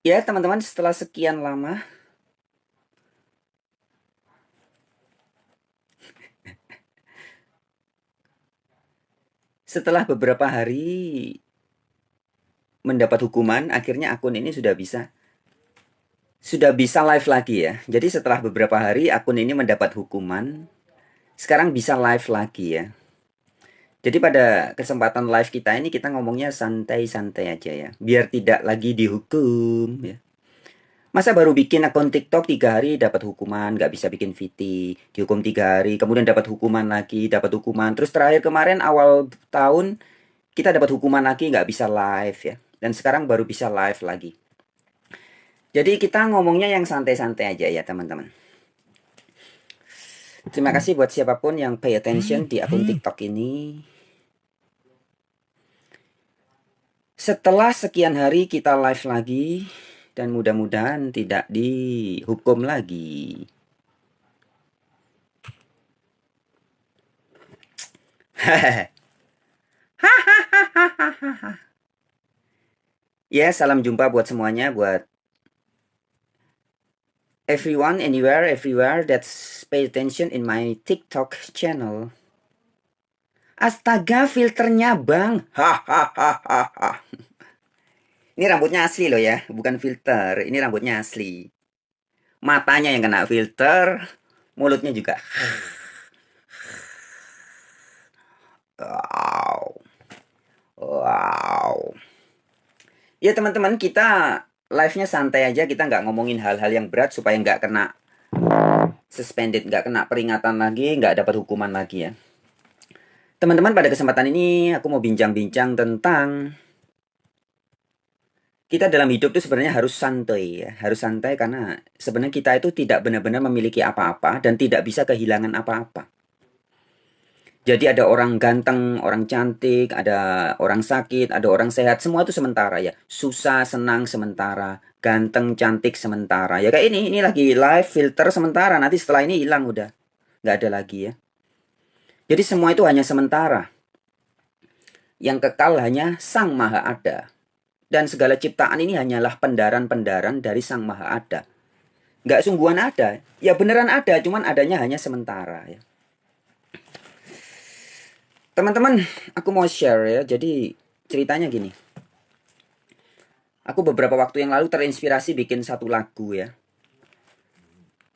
Ya, teman-teman, setelah sekian lama, setelah beberapa hari mendapat hukuman, akhirnya akun ini sudah bisa live lagi ya. Jadi setelah beberapa hari akun ini mendapat hukuman, sekarang bisa live lagi ya. Jadi pada kesempatan live kita ini kita ngomongnya santai-santai aja ya, biar tidak lagi dihukum ya. Masa baru bikin akun TikTok 3 hari dapat hukuman, nggak bisa bikin VT, dihukum 3 hari, kemudian dapat hukuman lagi, dapat hukuman, terus terakhir kemarin awal tahun kita dapat hukuman lagi nggak bisa live ya. Dan sekarang baru bisa live lagi. Jadi kita ngomongnya yang santai-santai aja ya teman-teman. Terima kasih buat siapapun yang pay attention di akun TikTok ini. Setelah sekian hari kita live lagi dan mudah-mudahan tidak dihukum lagi. Ya, salam jumpa buat semuanya, buat everyone, anywhere, everywhere that's pay attention in my TikTok channel. Astaga, filternya bang. Hahaha. Ini rambutnya asli loh ya, bukan filter. Ini rambutnya asli. Matanya yang kena filter, mulutnya juga. Wow. Wow. Ya teman-teman, kita live-nya santai aja. Kita nggak ngomongin hal-hal yang berat supaya nggak kena suspended, nggak kena peringatan lagi, nggak dapat hukuman lagi ya. Teman-teman, pada kesempatan ini aku mau bincang-bincang tentang kita dalam hidup itu sebenarnya harus santai ya. Harus santai karena sebenarnya kita itu tidak benar-benar memiliki apa-apa dan tidak bisa kehilangan apa-apa. Jadi ada orang ganteng, orang cantik, ada orang sakit, ada orang sehat, semua itu sementara ya. Susah, senang sementara, ganteng, cantik sementara. Ya kayak ini lagi live filter sementara, nanti setelah ini hilang udah. Nggak ada lagi ya. Jadi semua itu hanya sementara. Yang kekal hanya Sang Maha Ada. Dan segala ciptaan ini hanyalah pendaran-pendaran dari Sang Maha Ada. Nggak sungguhan ada. Ya beneran ada, cuman adanya hanya sementara ya. Teman-teman, aku mau share ya. Jadi ceritanya gini. Aku beberapa waktu yang lalu terinspirasi bikin satu lagu ya.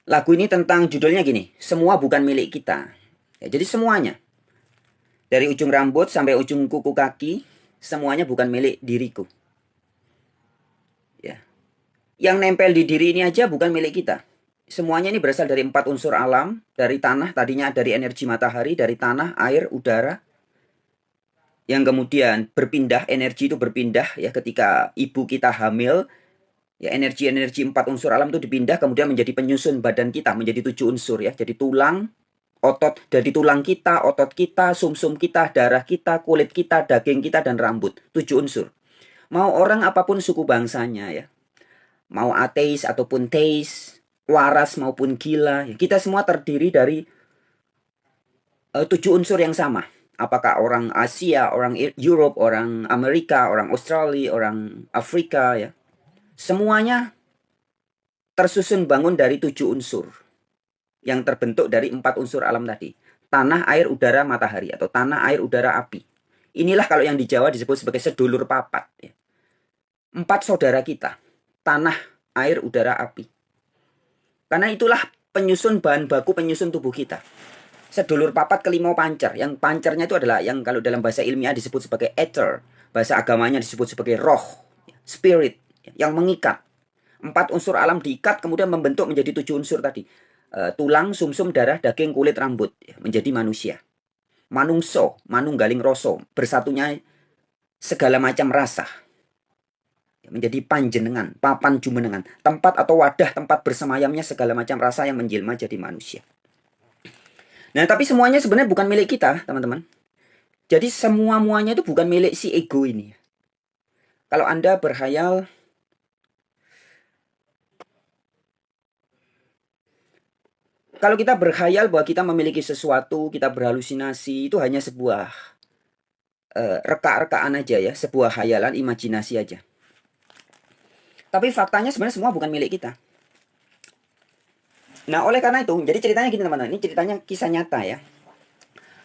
Lagu ini tentang judulnya gini. Semua bukan milik kita. Ya, jadi semuanya. Dari ujung rambut sampai ujung kuku kaki. Semuanya bukan milik diriku. Ya. Yang nempel di diri ini aja bukan milik kita. Semuanya ini berasal dari 4 unsur alam. Dari tanah, tadinya dari energi matahari. Dari tanah, air, udara. Yang kemudian berpindah, energi itu berpindah ya ketika ibu kita hamil. Ya, energi-energi 4 unsur alam itu dipindah kemudian menjadi penyusun badan kita menjadi 7 unsur ya. Jadi tulang, otot, dari tulang kita, otot kita, sumsum kita, darah kita, kulit kita, daging kita, dan rambut. 7 unsur. Mau orang apapun suku bangsanya ya. Mau ateis ataupun teis, waras maupun gila. Ya, kita semua terdiri dari 7 unsur yang sama. Apakah orang Asia, orang Europe, orang Amerika, orang Australia, orang Afrika ya. Semuanya tersusun bangun dari 7 unsur yang terbentuk dari 4 unsur alam tadi. Tanah, air, udara, matahari atau tanah, air, udara, api. Inilah kalau yang di Jawa disebut sebagai sedulur papat. Ya. 4 saudara kita. Tanah, air, udara, api. Karena itulah penyusun bahan baku penyusun tubuh kita. Sedulur papat kelima pancer. Yang pancernya itu adalah yang kalau dalam bahasa ilmiah disebut sebagai ether. Bahasa agamanya disebut sebagai roh, spirit, yang mengikat. 4 unsur alam diikat kemudian membentuk menjadi 7 unsur tadi. Tulang, sumsum, darah, daging, kulit, rambut. Menjadi manusia. Manungso, manunggaling roso. Bersatunya segala macam rasa. Menjadi panjenengan, papan jumenengan. Tempat atau wadah tempat bersemayamnya segala macam rasa yang menjelma jadi manusia. Nah, tapi semuanya sebenarnya bukan milik kita, teman-teman. Jadi semua-muanya itu bukan milik si ego ini. Kalau Anda berhayal, kalau kita berhayal bahwa kita memiliki sesuatu, kita berhalusinasi, itu hanya sebuah reka-rekaan aja ya, sebuah hayalan, imajinasi aja. Tapi faktanya sebenarnya semua bukan milik kita. Nah, oleh karena itu, jadi ceritanya gini teman-teman, ini ceritanya kisah nyata ya.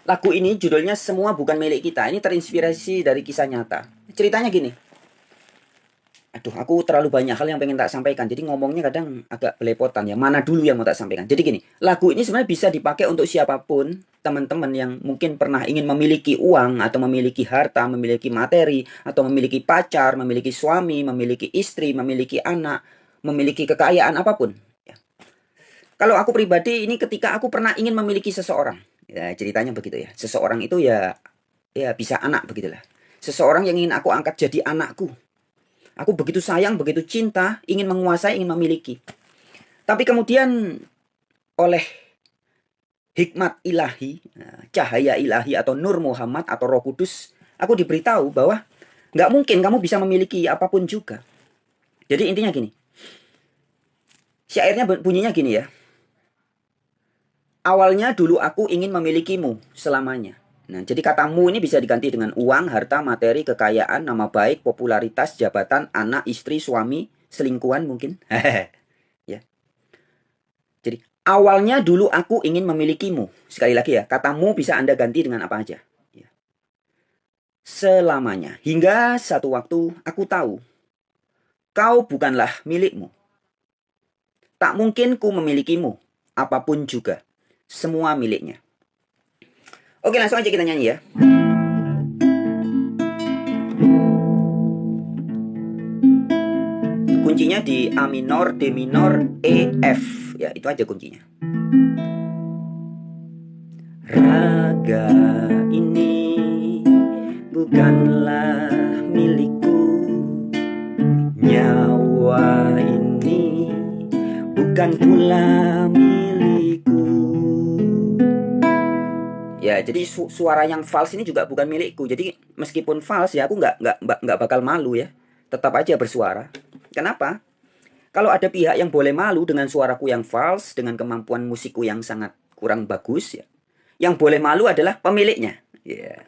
Lagu ini judulnya Semua Bukan Milik Kita. Ini terinspirasi dari kisah nyata. Ceritanya gini. Aduh, aku terlalu banyak hal yang pengen tak sampaikan. Jadi ngomongnya kadang agak belepotan ya. Mana dulu yang mau tak sampaikan. Jadi gini, lagu ini sebenarnya bisa dipakai untuk siapapun, teman-teman yang mungkin pernah ingin memiliki uang, atau memiliki harta, memiliki materi, atau memiliki pacar, memiliki suami, memiliki istri, memiliki anak, memiliki kekayaan apapun. Ya. Kalau aku pribadi ini ketika aku pernah ingin memiliki seseorang. Ya, ceritanya begitu ya. Seseorang itu ya bisa anak begitulah. Seseorang yang ingin aku angkat jadi anakku. Aku begitu sayang, begitu cinta, ingin menguasai, ingin memiliki. Tapi kemudian oleh hikmat ilahi, cahaya ilahi atau Nur Muhammad atau Roh Kudus, aku diberitahu bahwa nggak mungkin kamu bisa memiliki apapun juga. Jadi intinya gini, syairnya bunyinya gini ya. Awalnya dulu aku ingin memilikimu selamanya. Nah, jadi katamu ini bisa diganti dengan uang, harta, materi, kekayaan, nama baik, popularitas, jabatan, anak, istri, suami, selingkuhan mungkin. Ya. Jadi awalnya dulu aku ingin memilikimu. Sekali lagi ya, katamu bisa Anda ganti dengan apa aja. Ya. Selamanya. Hingga satu waktu aku tahu kau bukanlah milikmu. Tak mungkin ku memilikimu. Apapun juga. Semua miliknya. Oke, langsung aja kita nyanyi ya. Kuncinya di A minor, D minor, E, F. Ya, itu aja kuncinya. Raga ini bukanlah milikku. Nyawa ini bukan pula milikku. Ya, jadi suara yang fals ini juga bukan milikku. Jadi meskipun fals ya aku nggak bakal malu ya. Tetap aja bersuara. Kenapa? Kalau ada pihak yang boleh malu dengan suaraku yang fals, dengan kemampuan musikku yang sangat kurang bagus ya. Yang boleh malu adalah pemiliknya. Ya.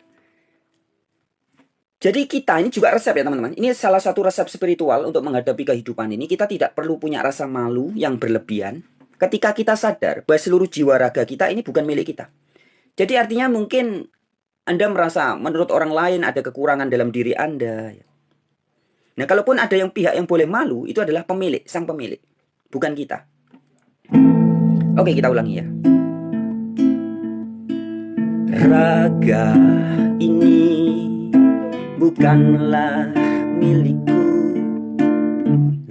Jadi kita ini juga resep ya teman-teman. Ini salah satu resep spiritual untuk menghadapi kehidupan ini. Kita tidak perlu punya rasa malu yang berlebihan. Ketika kita sadar bahwa seluruh jiwa raga kita ini bukan milik kita. Jadi artinya mungkin Anda merasa menurut orang lain ada kekurangan dalam diri Anda. Nah, kalaupun ada yang pihak yang boleh malu, itu adalah pemilik, sang pemilik. Bukan kita. Oke, kita ulangi ya. Raga ini bukanlah milikku.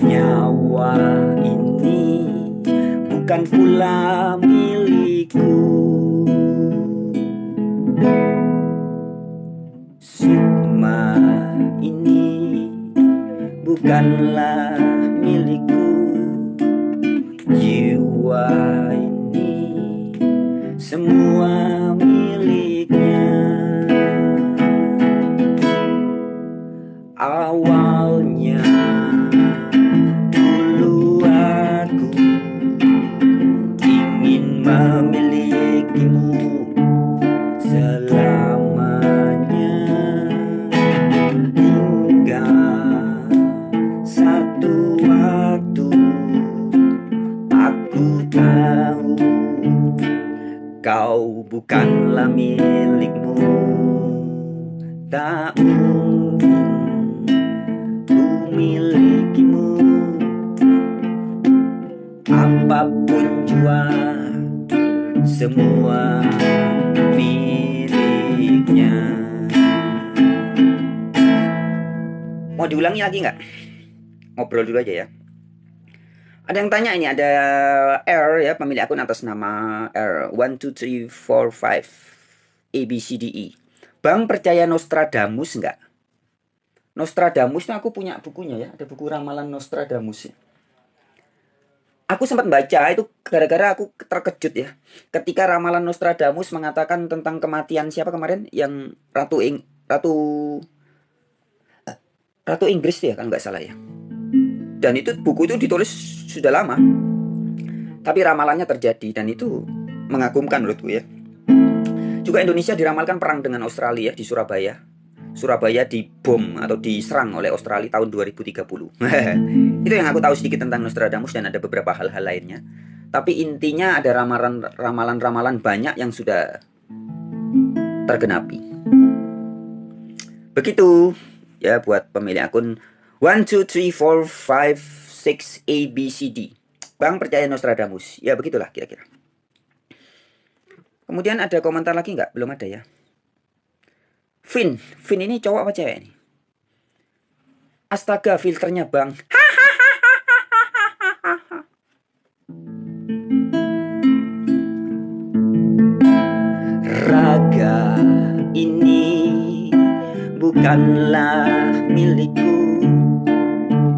Nyawa ini bukan pula milikku. Sigma ini bukanlah milikku. Jiwa ini semua miliknya. Awalnya dulu aku ingin memilikimu selamanya. Hingga satu waktu aku tahu kau bukanlah milikmu. Tak mungkin ku milikimu. Apapun jua semua miliknya. Mau diulangi lagi nggak? Ngobrol dulu aja ya. Ada yang tanya ini, ada R ya, pemilik akun atas nama R 12345 ABCDE. Bang percaya Nostradamus nggak? Nostradamus itu aku punya bukunya ya, ada buku ramalan Nostradamus ya. Aku sempat baca itu gara-gara aku terkejut ya. Ketika ramalan Nostradamus mengatakan tentang kematian siapa kemarin yang Ratu Inggris ya kan nggak salah ya. Dan itu buku itu ditulis sudah lama. Tapi ramalannya terjadi dan itu mengagumkan menurutku ya. Juga Indonesia diramalkan perang dengan Australia di Surabaya. Surabaya dibom atau diserang oleh Australia tahun 2030. Itu yang aku tahu sedikit tentang Nostradamus dan ada beberapa hal-hal lainnya. Tapi intinya ada ramalan-ramalan banyak yang sudah tergenapi. Begitu ya buat pemilik akun 1, 2, 3, 4, 5, 6 ABCD. Bang percaya Nostradamus? Ya begitulah kira-kira. Kemudian ada komentar lagi nggak? Belum ada ya. Vin ini cowok apa cewek nih? Astaga filternya bang. Raga ini bukanlah milikku.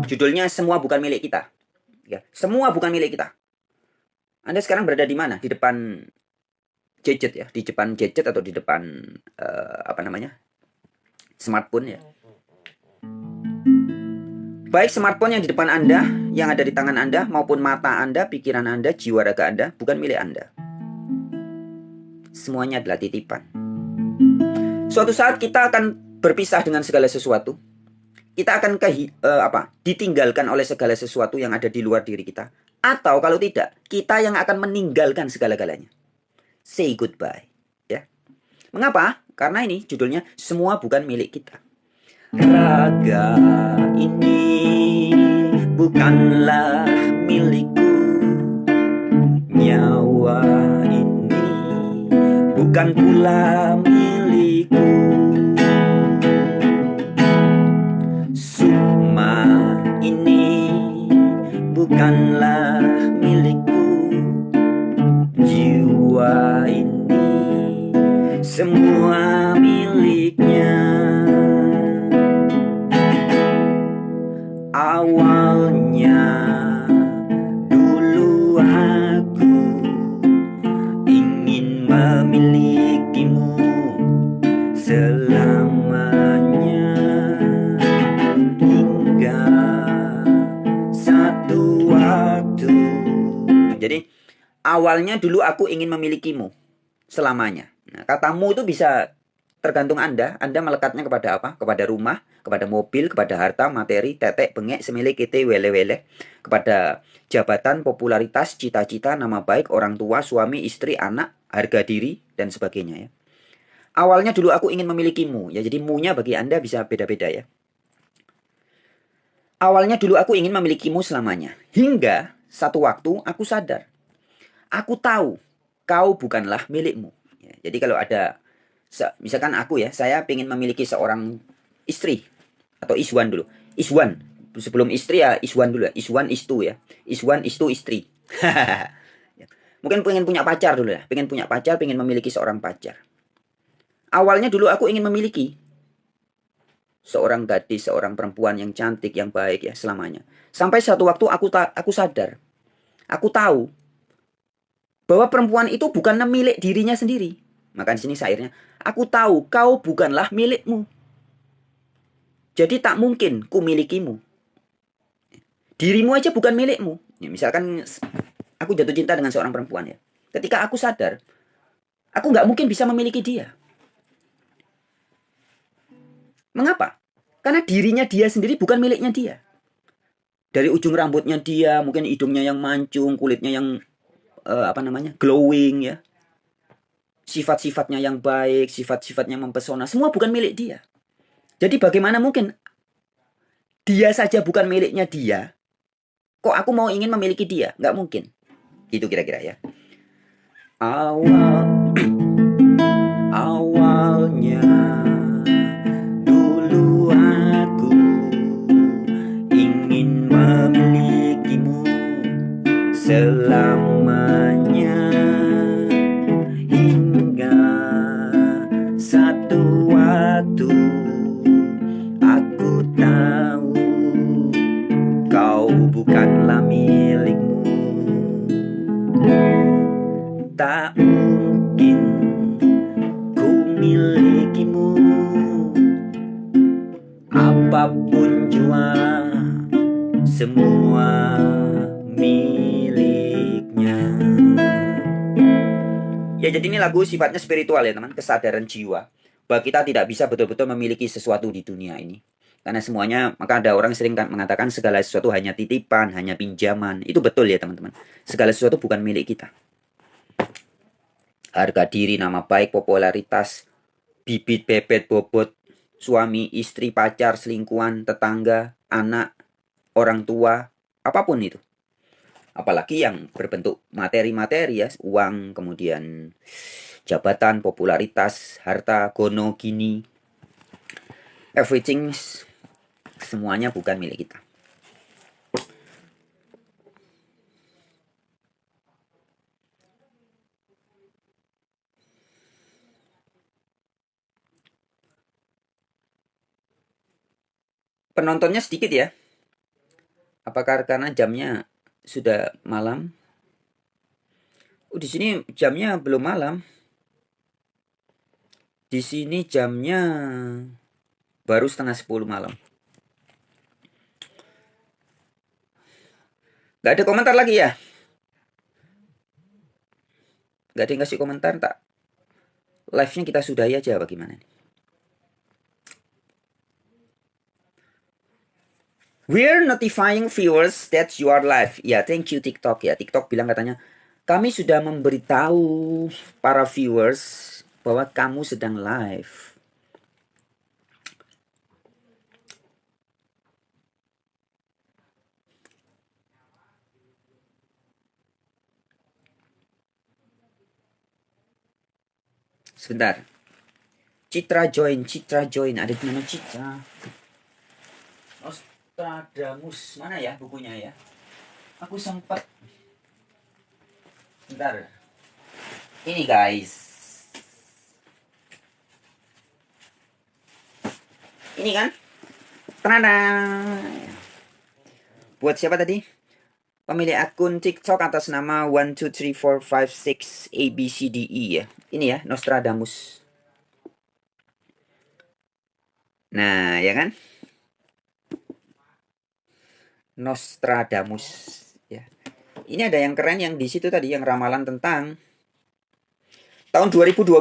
Judulnya semua bukan milik kita. Ya, semua bukan milik kita. Anda sekarang berada di mana? Di depan gadget ya, di depan gadget atau di depan smartphone ya. Baik smartphone yang di depan Anda, yang ada di tangan Anda, maupun mata Anda, pikiran Anda, jiwa raga Anda, bukan milik Anda. Semuanya adalah titipan. Suatu saat kita akan berpisah dengan segala sesuatu. Kita akan ditinggalkan oleh segala sesuatu yang ada di luar diri kita. Atau kalau tidak, kita yang akan meninggalkan segala-galanya. Say goodbye. Ya. Mengapa? Karena ini judulnya semua bukan milik kita. Raga ini bukanlah milikku. Nyawa ini bukan pula milikku. Sukma ini bukanlah milikku. Jiwa ini semua miliknya. Awalnya dulu aku ingin memilikimu selamanya, hingga satu waktu. Jadi awalnya dulu aku ingin memilikimu selamanya. Nah, katamu itu bisa tergantung Anda. Anda melekatnya kepada apa? Kepada rumah, kepada mobil, kepada harta, materi, tetek, bengek, semile, kete, wele-wele. Kepada jabatan, popularitas, cita-cita, nama baik, orang tua, suami, istri, anak, harga diri, dan sebagainya ya. Awalnya dulu aku ingin memilikimu. Ya, jadi mu-nya bagi Anda bisa beda-beda ya. Awalnya dulu aku ingin memilikimu selamanya. Hingga satu waktu aku sadar. Aku tahu kau bukanlah milikmu. Ya, jadi kalau ada, misalkan aku ya, saya ingin memiliki seorang istri. Atau iswan dulu. Iswan. Sebelum istri ya iswan dulu ya. Iswan istu ya. Iswan istu istri. Mungkin pengen punya pacar dulu ya. Pengen punya pacar, pengen memiliki seorang pacar. Awalnya dulu aku ingin memiliki seorang gadis, seorang perempuan yang cantik, yang baik ya selamanya. Sampai satu waktu aku sadar. Aku tahu bahwa perempuan itu bukan milik dirinya sendiri. Maka di sini syairnya, aku tahu kau bukanlah milikmu. Jadi tak mungkin ku milikimu. Dirimu aja bukan milikmu. Ya, misalkan aku jatuh cinta dengan seorang perempuan ya. Ketika aku sadar, aku nggak mungkin bisa memiliki dia. Mengapa? Karena dirinya dia sendiri bukan miliknya dia. Dari ujung rambutnya dia, mungkin hidungnya yang mancung, kulitnya yang glowing ya. Sifat-sifatnya yang baik, sifat-sifatnya mempesona, semua bukan milik dia. Jadi bagaimana mungkin dia saja bukan miliknya dia, kok aku mau ingin memiliki dia? Nggak mungkin. Itu kira-kira ya. Awalnya dulu aku ingin memilikimu selamanya, hingga satu waktu aku tahu kau bukanlah milikmu. Tak mungkin ku milikimu, apapun jua semua miliknya. Ya jadi ini lagu sifatnya spiritual ya teman, kesadaran jiwa. bahwa kita tidak bisa betul-betul memiliki sesuatu di dunia ini. Karena semuanya, maka ada orang sering mengatakan segala sesuatu hanya titipan, hanya pinjaman. Itu betul ya teman-teman. Segala sesuatu bukan milik kita. Harga diri, nama baik, popularitas, bibit, bebet, bobot, suami, istri, pacar, selingkuhan, tetangga, anak, orang tua, apapun itu. Apalagi yang berbentuk materi-materi ya, uang, kemudian jabatan, popularitas, harta, gono, gini, everything, semuanya bukan milik kita. Penontonnya sedikit ya. Apakah karena jamnya sudah malam? Oh, di sini jamnya belum malam. Di sini jamnya baru setengah 10 malam. Gak ada komentar lagi ya? Gak ada yang kasih komentar tak? Live-nya kita sudahi aja bagaimana? We're notifying viewers that you are live. Ya, thank you TikTok ya. TikTok bilang katanya, kami sudah memberitahu para viewers bahwa kamu sedang live. Sebentar. Citra join. Ada di mana Citra? Nostradamus. Mana ya bukunya ya? Aku sempat. Bentar. Ini guys. Ini kan? Tada. Buat siapa tadi? Pemilik akun TikTok atas nama 123456 ABCDE ya. Ini ya, Nostradamus. Nah, ya kan? Nostradamus ya. Ini ada yang keren yang di situ tadi yang ramalan tentang tahun 2022.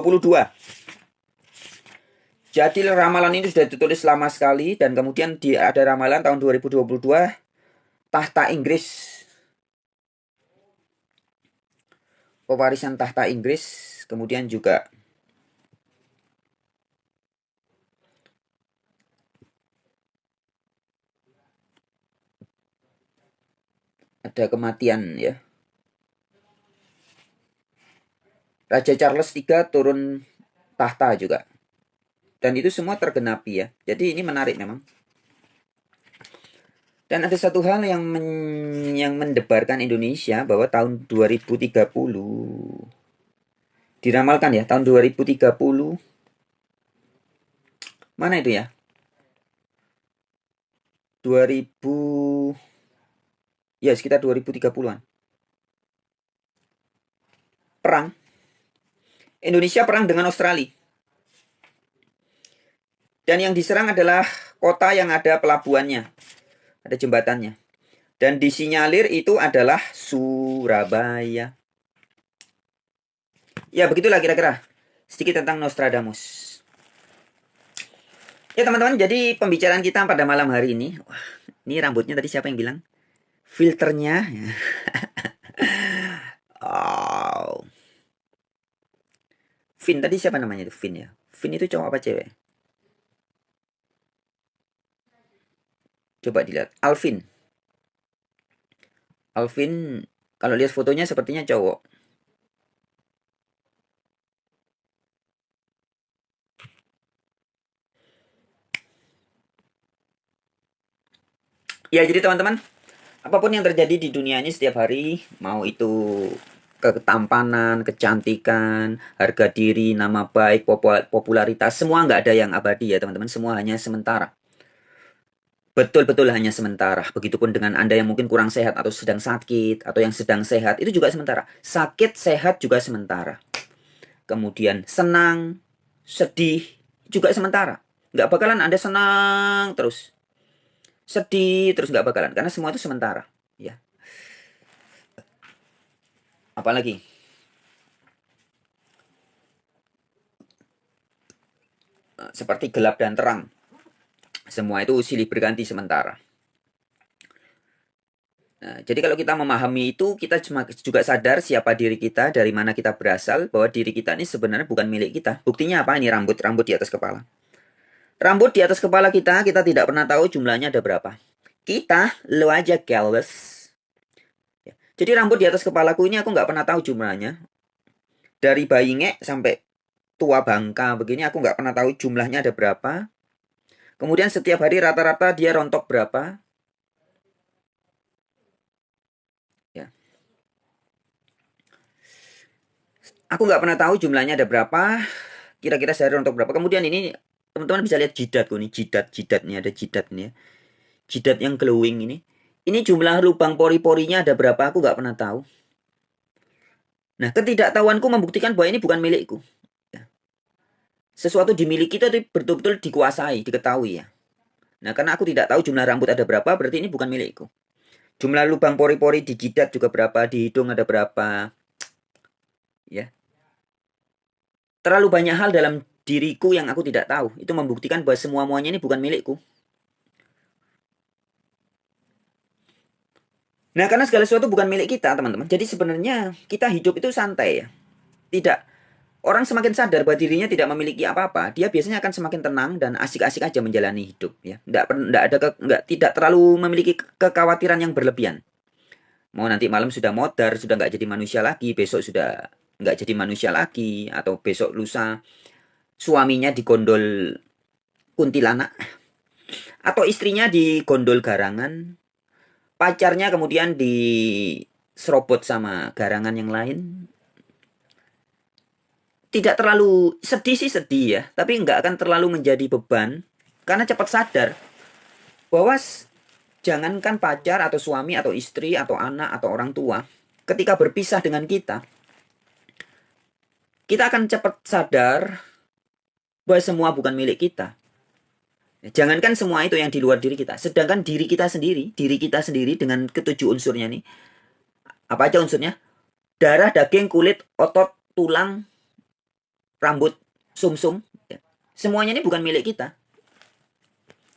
Jadi ramalan ini sudah ditulis lama sekali dan kemudian ada ramalan tahun 2022 tahta Inggris. Pewarisan tahta Inggris, kemudian juga ada kematian ya. Raja Charles III turun tahta juga. Dan itu semua tergenapi ya. Jadi ini menarik memang. Dan ada satu hal yang mendebarkan Indonesia bahwa tahun 2030 diramalkan ya, tahun 2030 mana itu ya? 2000 ya sekitar 2030-an. Perang. Indonesia perang dengan Australia. Dan yang diserang adalah kota yang ada pelabuhannya. Ada jembatannya. Dan disinyalir itu adalah Surabaya. Ya, begitulah kira-kira. Sedikit tentang Nostradamus. Ya, teman-teman, jadi pembicaraan kita pada malam hari ini. Wah, ini rambutnya tadi siapa yang bilang? Filternya. Oh. Vin, tadi siapa namanya itu? Vin ya? Vin itu cowok apa cewek? Coba dilihat. Alvin. Alvin, kalau lihat fotonya sepertinya cowok. Ya, jadi teman-teman, apapun yang terjadi di dunia ini setiap hari, mau itu ketampanan, kecantikan, harga diri, nama baik, popularitas, semua nggak ada yang abadi ya teman-teman, semua hanya sementara. Betul-betul hanya sementara. Begitupun dengan Anda yang mungkin kurang sehat atau sedang sakit atau yang sedang sehat, itu juga sementara. Sakit, sehat juga sementara. Kemudian senang, sedih juga sementara. Nggak bakalan Anda senang terus. Sedih terus nggak bakalan. Karena semua itu sementara. Ya. Apalagi? seperti gelap dan terang. Semua itu silih berganti sementara. Nah, jadi kalau kita memahami itu, kita juga sadar siapa diri kita, dari mana kita berasal, bahwa diri kita ini sebenarnya bukan milik kita. Buktinya apa? Ini rambut-rambut di atas kepala. Rambut di atas kepala kita tidak pernah tahu jumlahnya ada berapa. Kita, lo aja careless. Jadi rambut di atas kepalaku ini aku nggak pernah tahu jumlahnya. Dari bayi ngek sampai tua bangka begini aku nggak pernah tahu jumlahnya ada berapa. Kemudian setiap hari rata-rata dia rontok berapa. Ya. Aku nggak pernah tahu jumlahnya ada berapa. Kira-kira sehari rontok berapa. Kemudian ini teman-teman bisa lihat jidatku nih. Jidat nih, ada jidat nih ya. Jidat yang glowing ini. Ini jumlah lubang pori-porinya ada berapa aku nggak pernah tahu. Nah, ketidaktahuanku membuktikan bahwa ini bukan milikku. Sesuatu dimiliki itu betul-betul dikuasai, diketahui ya. Nah, karena aku tidak tahu jumlah rambut ada berapa, berarti ini bukan milikku. Jumlah lubang pori-pori di jidat juga berapa, di hidung ada berapa. Ya. Terlalu banyak hal dalam diriku yang aku tidak tahu. Itu membuktikan bahwa semua-muanya ini bukan milikku. Nah, karena segala sesuatu bukan milik kita, teman-teman. Jadi sebenarnya kita hidup itu santai ya. Tidak. Orang semakin sadar bahwa dirinya tidak memiliki apa-apa, dia biasanya akan semakin tenang dan asik-asik aja menjalani hidup ya. Tidak terlalu memiliki kekhawatiran yang berlebihan. Mau nanti malam sudah modar, sudah nggak jadi manusia lagi, besok sudah nggak jadi manusia lagi, atau besok lusa suaminya digondol kuntilanak, atau istrinya digondol garangan, pacarnya kemudian diserobot sama garangan yang lain. Tidak terlalu sedih sih sedih ya, tapi nggak akan terlalu menjadi beban karena cepat sadar bahwa jangankan pacar atau suami atau istri atau anak atau orang tua, ketika berpisah dengan kita akan cepat sadar bahwa semua bukan milik kita. Jangankan semua itu yang di luar diri kita, sedangkan diri kita sendiri dengan ketujuh unsurnya nih, apa aja unsurnya? Darah, daging, kulit, otot, tulang, rambut, sumsum, semuanya ini bukan milik kita.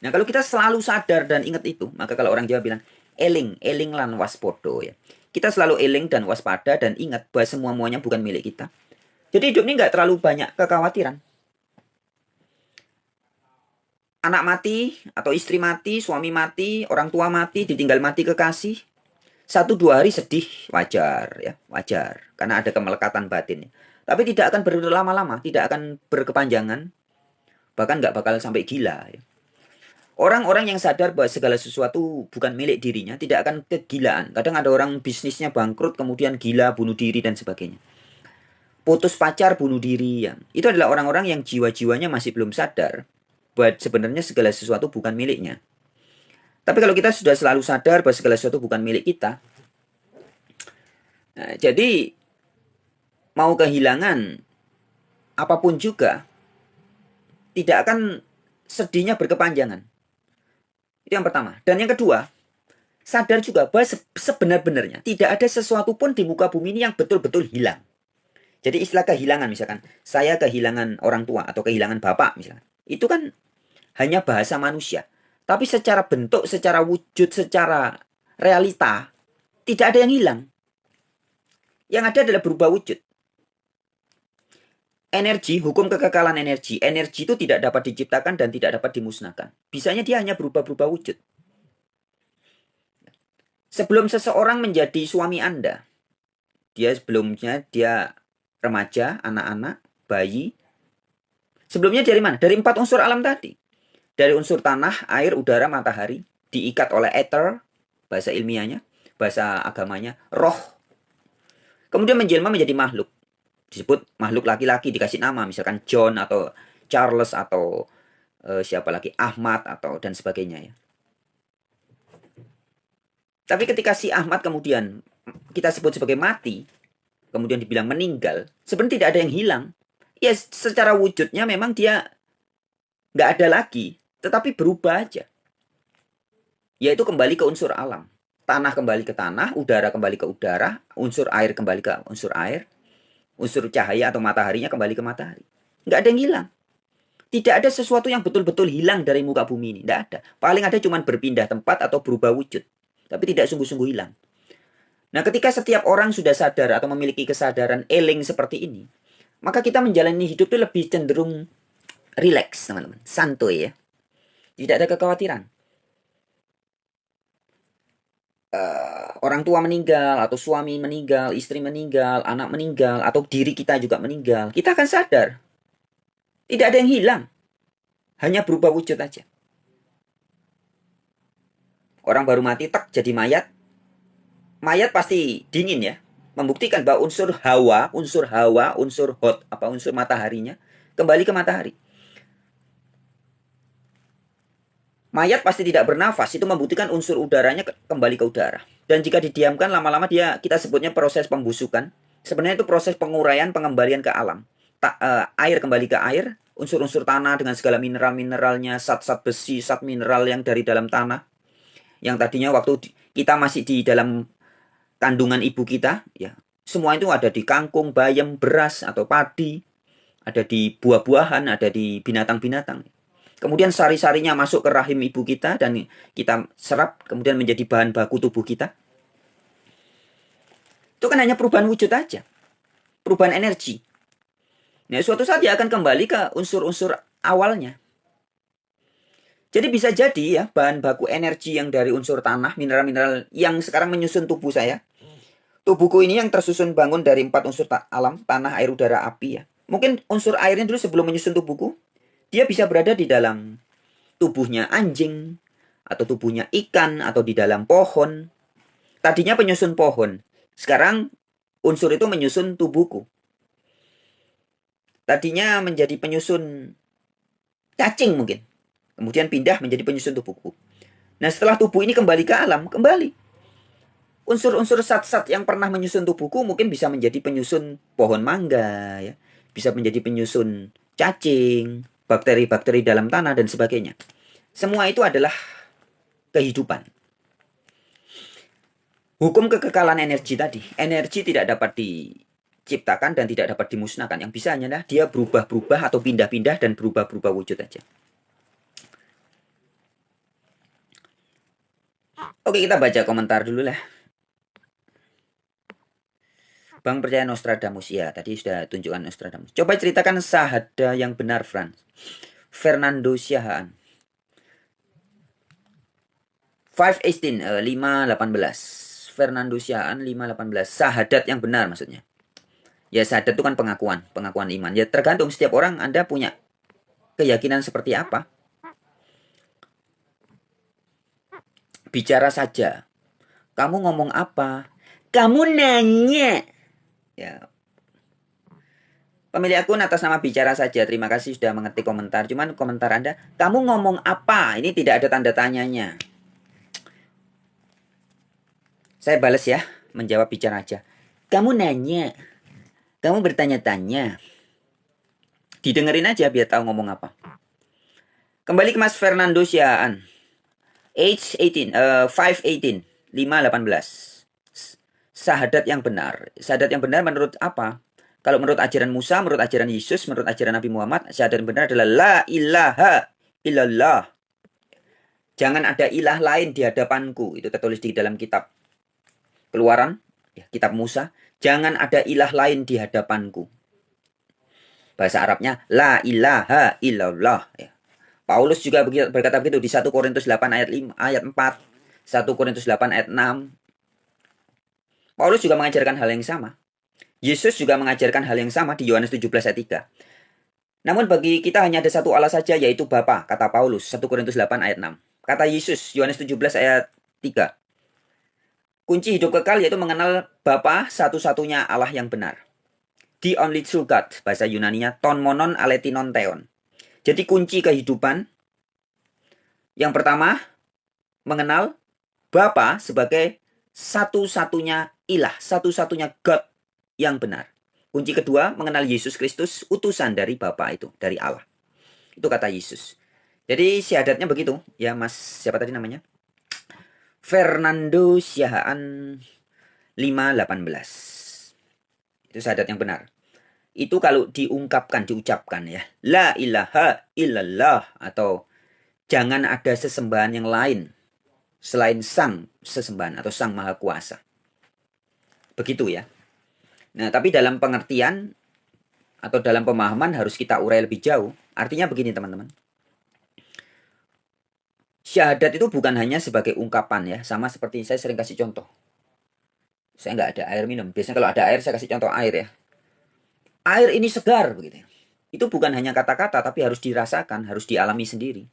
Nah, kalau kita selalu sadar dan ingat itu, maka kalau orang Jawa bilang, eling lan waspodo ya. Kita selalu eling dan waspada dan ingat bahwa semuanya bukan milik kita. Jadi hidup ini nggak terlalu banyak kekhawatiran. Anak mati, atau istri mati, suami mati, orang tua mati, ditinggal mati kekasih. 1-2 hari sedih, wajar ya, wajar. Karena ada kemelekatan batin. Tapi tidak akan berlama-lama, tidak akan berkepanjangan. Bahkan nggak bakal sampai gila ya. Orang-orang yang sadar bahwa segala sesuatu bukan milik dirinya tidak akan kegilaan. Kadang ada orang bisnisnya bangkrut kemudian gila, bunuh diri dan sebagainya. Putus pacar, bunuh diri ya. Itu adalah orang-orang yang jiwa-jiwanya masih belum sadar bahwa sebenarnya segala sesuatu bukan miliknya. Tapi kalau kita sudah selalu sadar bahwa segala sesuatu bukan milik kita, nah, jadi mau kehilangan apapun juga tidak akan sedihnya berkepanjangan. Itu yang pertama. Dan yang kedua, sadar juga bahwa sebenar-benarnya tidak ada sesuatu pun di muka bumi ini yang betul-betul hilang. Jadi istilah kehilangan misalkan, saya kehilangan orang tua atau kehilangan bapak misalkan. Itu kan hanya bahasa manusia. Tapi secara bentuk, secara wujud, secara realita, tidak ada yang hilang. Yang ada adalah berubah wujud. Energi, hukum kekekalan energi. Energi itu tidak dapat diciptakan dan tidak dapat dimusnahkan. Bisanya dia hanya berubah-berubah wujud. Sebelum seseorang menjadi suami Anda, sebelumnya dia remaja, anak-anak, bayi. Sebelumnya dari mana? Dari 4 unsur alam tadi. Dari unsur tanah, air, udara, matahari. Diikat oleh ether, bahasa ilmiahnya, bahasa agamanya, roh. Kemudian menjelma menjadi makhluk. Disebut makhluk laki-laki, dikasih nama. Misalkan John atau Charles atau siapa lagi, Ahmad atau dan sebagainya ya. Tapi ketika si Ahmad kemudian kita sebut sebagai mati, kemudian dibilang meninggal, sebenarnya tidak ada yang hilang. Ya secara wujudnya memang dia nggak ada lagi, tetapi berubah aja. Yaitu kembali ke unsur alam. Tanah kembali ke tanah, udara kembali ke udara, unsur air kembali ke unsur air, unsur cahaya atau mataharinya kembali ke matahari. Nggak ada yang hilang. Tidak ada sesuatu yang betul-betul hilang dari muka bumi ini. Tidak ada. Paling ada cuma berpindah tempat atau berubah wujud. Tapi tidak sungguh-sungguh hilang. Nah, ketika setiap orang sudah sadar atau memiliki kesadaran eling seperti ini, maka kita menjalani hidup itu lebih cenderung rileks, teman-teman. Santuy ya. Tidak ada kekhawatiran. Orang tua meninggal, atau suami meninggal, istri meninggal, anak meninggal, atau diri kita juga meninggal. Kita akan sadar. Tidak ada yang hilang. Hanya berubah wujud aja. Orang baru mati, tak jadi mayat. Mayat pasti dingin ya. Membuktikan bahwa unsur hawa, unsur hot, unsur mataharinya, kembali ke matahari. Mayat pasti tidak bernafas, itu membuktikan unsur udaranya kembali ke udara. Dan jika didiamkan lama-lama kita sebutnya proses pembusukan. Sebenarnya itu proses penguraian, pengembalian ke alam. Air kembali ke air, unsur-unsur tanah dengan segala mineral-mineralnya, zat-zat besi, zat mineral yang dari dalam tanah. Yang tadinya waktu kita masih di dalam kandungan ibu kita, ya semua itu ada di kangkung, bayam, beras atau padi, ada di buah-buahan, ada di binatang-binatang. Kemudian sari-sarinya masuk ke rahim ibu kita dan kita serap, kemudian menjadi bahan baku tubuh kita. Itu kan hanya perubahan wujud aja, perubahan energi. Nah, suatu saat dia akan kembali ke unsur-unsur awalnya. Jadi bisa jadi ya, bahan baku energi yang dari unsur tanah, mineral-mineral yang sekarang menyusun tubuh saya. Tubuhku ini yang tersusun bangun dari 4 unsur alam, tanah, air, udara, api ya. Mungkin unsur airnya dulu sebelum menyusun tubuhku, dia bisa berada di dalam tubuhnya anjing, atau tubuhnya ikan, atau di dalam pohon. Tadinya penyusun pohon. Sekarang unsur itu menyusun tubuhku. Tadinya menjadi penyusun cacing mungkin. Kemudian pindah menjadi penyusun tubuhku. Nah, setelah tubuh ini kembali ke alam, kembali. Unsur-unsur zat-zat yang pernah menyusun tubuhku mungkin bisa menjadi penyusun pohon mangga, ya. Bisa menjadi penyusun cacing, bakteri-bakteri dalam tanah, dan sebagainya. Semua itu adalah kehidupan. Hukum kekekalan energi tadi. Energi tidak dapat diciptakan dan tidak dapat dimusnahkan. Yang bisa hanya dia berubah-berubah atau pindah-pindah dan berubah-berubah wujud aja. Oke, kita baca komentar dulu lah. Bang percaya Nostradamus. Ya, tadi sudah tunjukkan Nostradamus. Coba ceritakan sahada yang benar, Franz. Fernando Siahaan. 518, 518. Fernando Siahaan 518. Sahadat yang benar maksudnya. Ya, sahadat itu kan pengakuan iman. Ya, tergantung setiap orang Anda punya keyakinan seperti apa. Bicara saja. Kamu ngomong apa? Kamu nanya. Ya. Pemilik akun atas nama bicara saja. Terima kasih sudah mengetik komentar. Cuman komentar Anda, kamu ngomong apa? Ini tidak ada tanda tanyanya. Saya balas ya, menjawab bicara aja. Kamu nanya. Kamu bertanya-tanya. Didengerin aja biar tahu ngomong apa. Kembali ke Mas Fernando Siaan. Age 18, 518, 518. Sahadat yang benar. Sahadat yang benar menurut apa? Kalau menurut ajaran Musa, menurut ajaran Yesus, menurut ajaran Nabi Muhammad, sahadat yang benar adalah la ilaha illallah. Jangan ada ilah lain di hadapanku. Itu tertulis di dalam kitab Keluaran, ya, kitab Musa. Jangan ada ilah lain di hadapanku. Bahasa Arabnya la ilaha illallah. Ya. Paulus juga berkata begitu di 1 Korintus 8 ayat 5, ayat 4, 1 Korintus 8 ayat 6. Paulus juga mengajarkan hal yang sama. Yesus juga mengajarkan hal yang sama di Yohanes 17 ayat 3. Namun bagi kita hanya ada satu Allah saja, yaitu Bapa, kata Paulus, 1 Korintus 8 ayat 6. Kata Yesus, Yohanes 17 ayat 3. Kunci hidup kekal yaitu mengenal Bapa satu-satunya Allah yang benar. The only true God, bahasa Yunaninya ton monon aletinon theon. Jadi kunci kehidupan yang pertama, mengenal Bapa sebagai satu-satunya ilah, satu-satunya God yang benar. Kunci kedua, mengenal Yesus Kristus, utusan dari Bapa itu, dari Allah. Itu kata Yesus. Jadi syahadatnya begitu, ya Mas, siapa tadi namanya? Fernando Siahaan 518. Itu syahadat yang benar. itu kalau diungkapkan, diucapkan ya. La ilaha illallah atau jangan ada sesembahan yang lain selain sang sesembahan atau sang maha kuasa. Begitu ya. Nah, tapi dalam pengertian atau dalam pemahaman harus kita urai lebih jauh. Artinya begini teman-teman. Syahadat itu bukan hanya sebagai ungkapan ya. Sama seperti saya sering kasih contoh. Saya nggak ada air minum. Biasanya kalau ada air saya kasih contoh air ya. Air ini segar begitu. Itu bukan hanya kata-kata tapi harus dirasakan, harus dialami sendiri.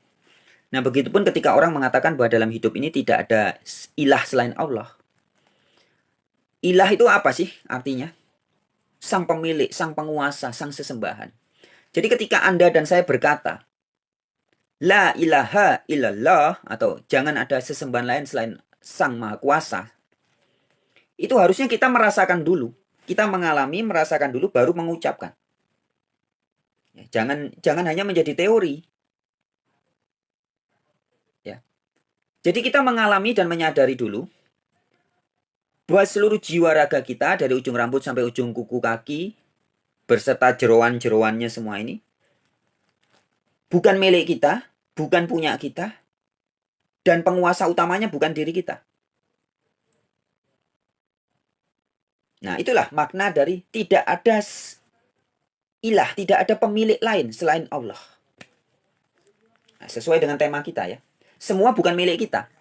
Nah, begitupun ketika orang mengatakan bahwa dalam hidup ini tidak ada ilah selain Allah. Ilah itu apa sih artinya? Sang pemilik, sang penguasa, sang sesembahan. Jadi ketika Anda dan saya berkata, La ilaha illallah, atau jangan ada sesembahan lain selain sang maha kuasa, itu harusnya kita merasakan dulu. Kita mengalami, merasakan dulu, baru mengucapkan. Ya, jangan hanya menjadi teori. Ya. Jadi kita mengalami dan menyadari dulu bahwa seluruh jiwa raga kita dari ujung rambut sampai ujung kuku kaki berserta jeroan-jeroannya semua ini bukan milik kita, bukan punya kita, dan penguasa utamanya bukan diri kita. Nah, itulah makna dari tidak ada ilah, tidak ada pemilik lain selain Allah. Nah, sesuai dengan tema kita ya. Semua bukan milik kita.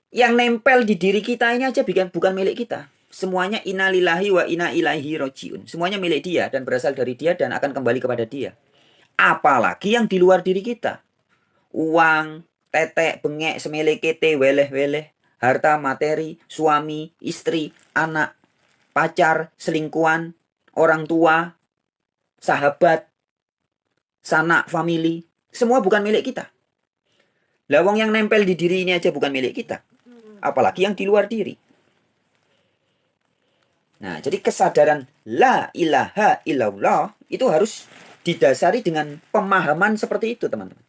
Yang nempel di diri kita ini aja bukan milik kita. Semuanya innalillahi wa inna ilaihi rojiun. Semuanya milik dia dan berasal dari dia dan akan kembali kepada dia. Apalagi yang di luar diri kita. Uang, tetek, bengek, semele kete, weleh-weleh, harta, materi, suami, istri, anak, pacar, selingkuhan, orang tua, sahabat, sanak, family. Semua bukan milik kita. Lawang yang nempel di diri ini aja bukan milik kita. Apalagi yang di luar diri. Nah, jadi kesadaran la ilaha illallah itu harus didasari dengan pemahaman seperti itu, teman-teman.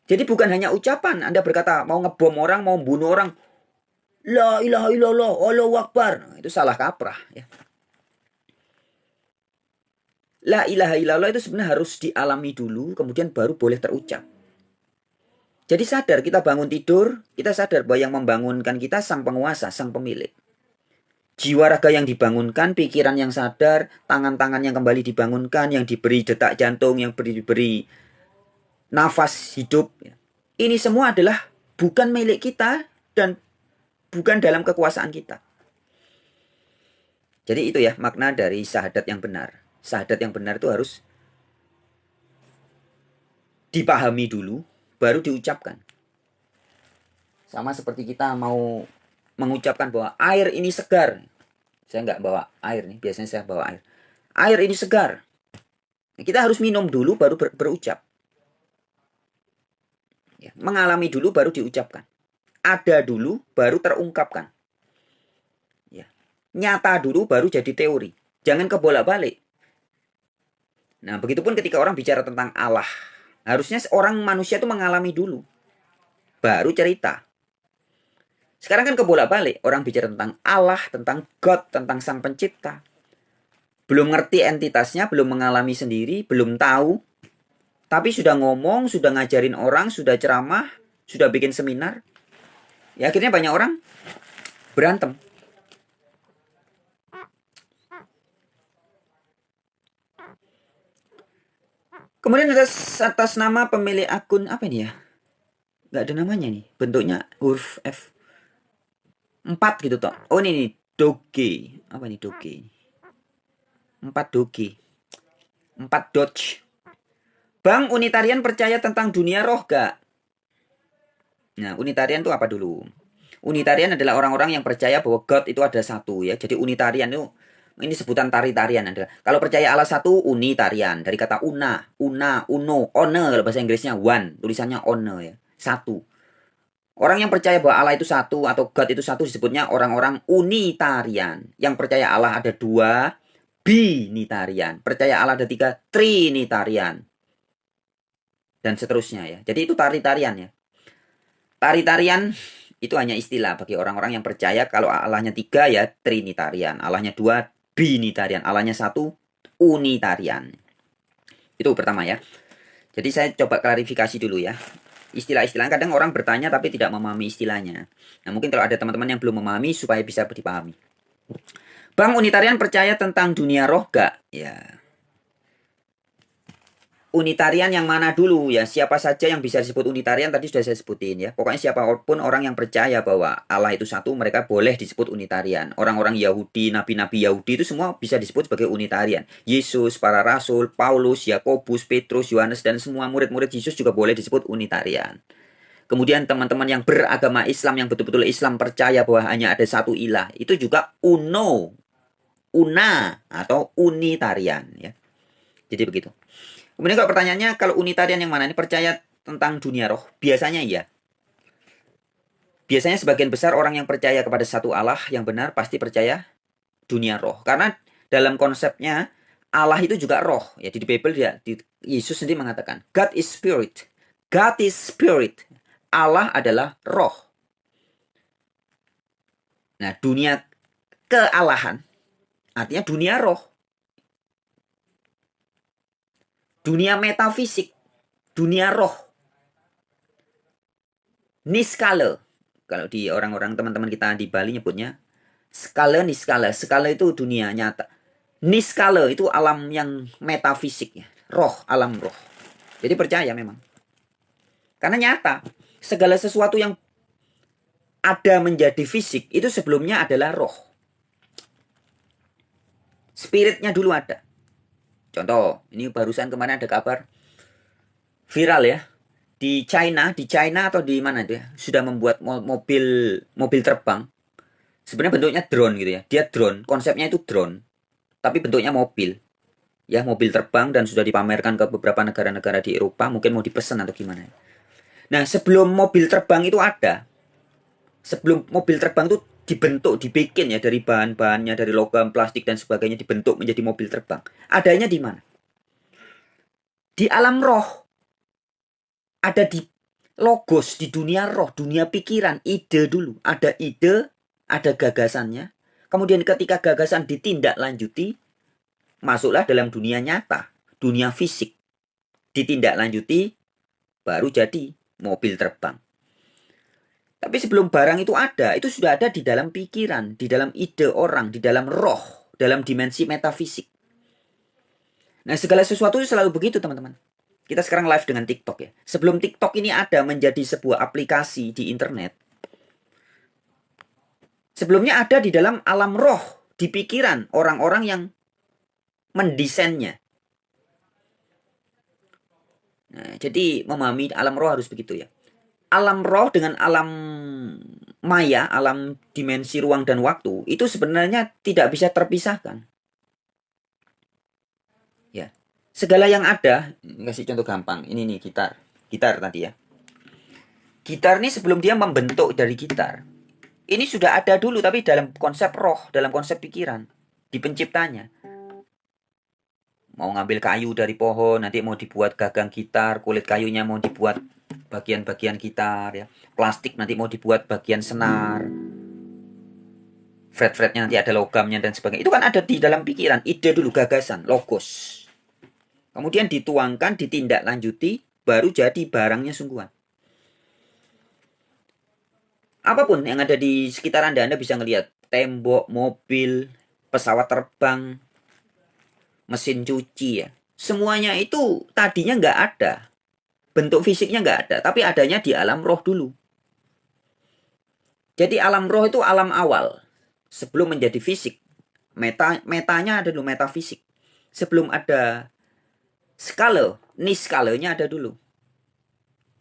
Jadi bukan hanya ucapan. Anda berkata mau ngebom orang, mau bunuh orang. La ilaha illallah, Allahu Akbar. Nah, itu salah kaprah. Ya. La ilaha illallah itu sebenarnya harus dialami dulu, kemudian baru boleh terucap. Jadi sadar kita bangun tidur, kita sadar bahwa yang membangunkan kita sang penguasa, sang pemilik. Jiwa raga yang dibangunkan, pikiran yang sadar, tangan-tangan yang kembali dibangunkan, yang diberi detak jantung, yang diberi nafas hidup. Ini semua adalah bukan milik kita dan bukan dalam kekuasaan kita. Jadi itu ya makna dari syahadat yang benar. Syahadat yang benar itu harus dipahami dulu, baru diucapkan. Sama seperti kita mau mengucapkan bahwa air ini segar. Saya nggak bawa air nih, biasanya saya bawa air. Air ini segar. Kita harus minum dulu baru berucap. Ya, mengalami dulu baru diucapkan. Ada dulu baru terungkapkan. Ya. Nyata dulu baru jadi teori. Jangan kebolak-balik. Nah, begitupun ketika orang bicara tentang Allah. Harusnya orang manusia itu mengalami dulu. Baru cerita. Sekarang kan kebolak-balik. Orang bicara tentang Allah, tentang God, tentang Sang Pencipta. Belum ngerti entitasnya, belum mengalami sendiri, belum tahu. Tapi sudah ngomong, sudah ngajarin orang, sudah ceramah, sudah bikin seminar. Ya akhirnya banyak orang berantem. Kemudian atas nama pemilik akun, apa ini ya? Nggak ada namanya nih. Bentuknya huruf F. 4 gitu toh. Oh ini nih. Doge. Apa nih Doge? 4 Doge. 4 Doge. Bang, unitarian percaya tentang dunia roh gak? Nah, unitarian itu apa dulu? Unitarian adalah orang-orang yang percaya bahwa God itu ada satu ya. Jadi unitarian itu ini sebutan tari-tarian adalah. Kalau percaya Allah satu, unitarian. Dari kata una, uno, one kalau bahasa Inggrisnya one, tulisannya one ya. Satu. Orang yang percaya bahwa Allah itu satu atau God itu satu disebutnya orang-orang unitarian. Yang percaya Allah ada dua, binitarian. Percaya Allah ada tiga, trinitarian. Dan seterusnya ya. Jadi itu tari-tarian ya. Tari-tarian Itu hanya istilah bagi orang-orang yang percaya kalau Allahnya 3 ya Trinitarian, Allahnya 2 Binitarian, Allahnya 1 Unitarian. Itu pertama ya. Jadi saya coba klarifikasi dulu ya. Istilah-istilah kadang orang bertanya tapi tidak memahami istilahnya. Nah mungkin kalau ada teman-teman yang belum memahami supaya bisa dipahami. Bang, Unitarian percaya tentang dunia roh gak? Ya. Unitarian yang mana dulu ya? Siapa saja yang bisa disebut Unitarian tadi sudah saya sebutin ya. Pokoknya siapapun orang yang percaya bahwa Allah itu satu, mereka boleh disebut Unitarian. Orang-orang Yahudi, nabi-nabi Yahudi itu semua bisa disebut sebagai Unitarian. Yesus, para rasul, Paulus, Yakobus, Petrus, Yohanes dan semua murid-murid Yesus juga boleh disebut Unitarian. Kemudian teman-teman yang beragama Islam yang betul-betul Islam percaya bahwa hanya ada satu ilah, itu juga una atau Unitarian ya. Jadi begitu. Kemudian kalau pertanyaannya, kalau Unitarian yang mana ini percaya tentang dunia roh? Biasanya iya. Biasanya sebagian besar orang yang percaya kepada satu Allah yang benar pasti percaya dunia roh. Karena dalam konsepnya Allah itu juga roh. Ya di Bible dia, Yesus sendiri mengatakan, God is spirit. God is spirit. Allah adalah roh. Nah, dunia kealahan artinya dunia roh. Dunia metafisik, dunia roh. Niskala. Kalau di orang-orang teman-teman kita di Bali nyebutnya skala niskala. Skala itu dunia nyata. Niskala itu alam yang metafisik ya. Roh, alam roh. Jadi percaya memang. Karena nyata. Segala sesuatu yang ada menjadi fisik itu sebelumnya adalah roh. Spiritnya dulu ada. Contoh, ini barusan kemarin ada kabar viral ya. Di China atau di mana itu ya, sudah membuat mobil terbang. Sebenarnya bentuknya drone gitu ya. Dia drone, konsepnya itu drone, tapi bentuknya mobil. Ya, mobil terbang dan sudah dipamerkan ke beberapa negara-negara di Eropa, mungkin mau dipesan atau gimana. Nah, sebelum mobil terbang itu ada, sebelum mobil terbang itu dibentuk, dibikin ya dari bahan-bahannya, dari logam, plastik dan sebagainya dibentuk menjadi mobil terbang. Adanya di mana? Di alam roh. Ada di logos, di dunia roh, dunia pikiran, ide dulu. Ada ide, ada gagasannya. Kemudian ketika gagasan ditindaklanjuti, masuklah dalam dunia nyata, dunia fisik. Ditindaklanjuti, baru jadi mobil terbang. Tapi sebelum barang itu ada, itu sudah ada di dalam pikiran, di dalam ide orang, di dalam roh, dalam dimensi metafisik. Nah, segala sesuatu itu selalu begitu, teman-teman. Kita sekarang live dengan TikTok ya. Sebelum TikTok ini ada menjadi sebuah aplikasi di internet, sebelumnya ada di dalam alam roh, di pikiran orang-orang yang mendesainnya. Nah, jadi memahami alam roh harus begitu ya. Alam roh dengan alam maya, alam dimensi ruang dan waktu, itu sebenarnya tidak bisa terpisahkan. Ya. Segala yang ada, kasih contoh gampang. Ini nih gitar. Gitar tadi ya. Gitar ini sebelum dia membentuk dari gitar, ini sudah ada dulu tapi dalam konsep roh, dalam konsep pikiran, di penciptanya. Mau ngambil kayu dari pohon, nanti mau dibuat gagang gitar, kulit kayunya mau dibuat bagian-bagian gitar ya. Plastik nanti mau dibuat bagian senar. Fret-fretnya nanti ada logamnya dan sebagainya. Itu kan ada di dalam pikiran, ide dulu, gagasan, logos. Kemudian dituangkan, ditindaklanjuti, baru jadi barangnya sungguhan. Apapun yang ada di sekitar Anda bisa ngelihat tembok, mobil, pesawat terbang, mesin cuci ya. Semuanya itu tadinya nggak ada. Bentuk fisiknya nggak ada, tapi adanya di alam roh dulu. Jadi alam roh itu alam awal. Sebelum menjadi fisik. Metanya ada dulu, metafisik. Sebelum ada skala, niskalanya ada dulu.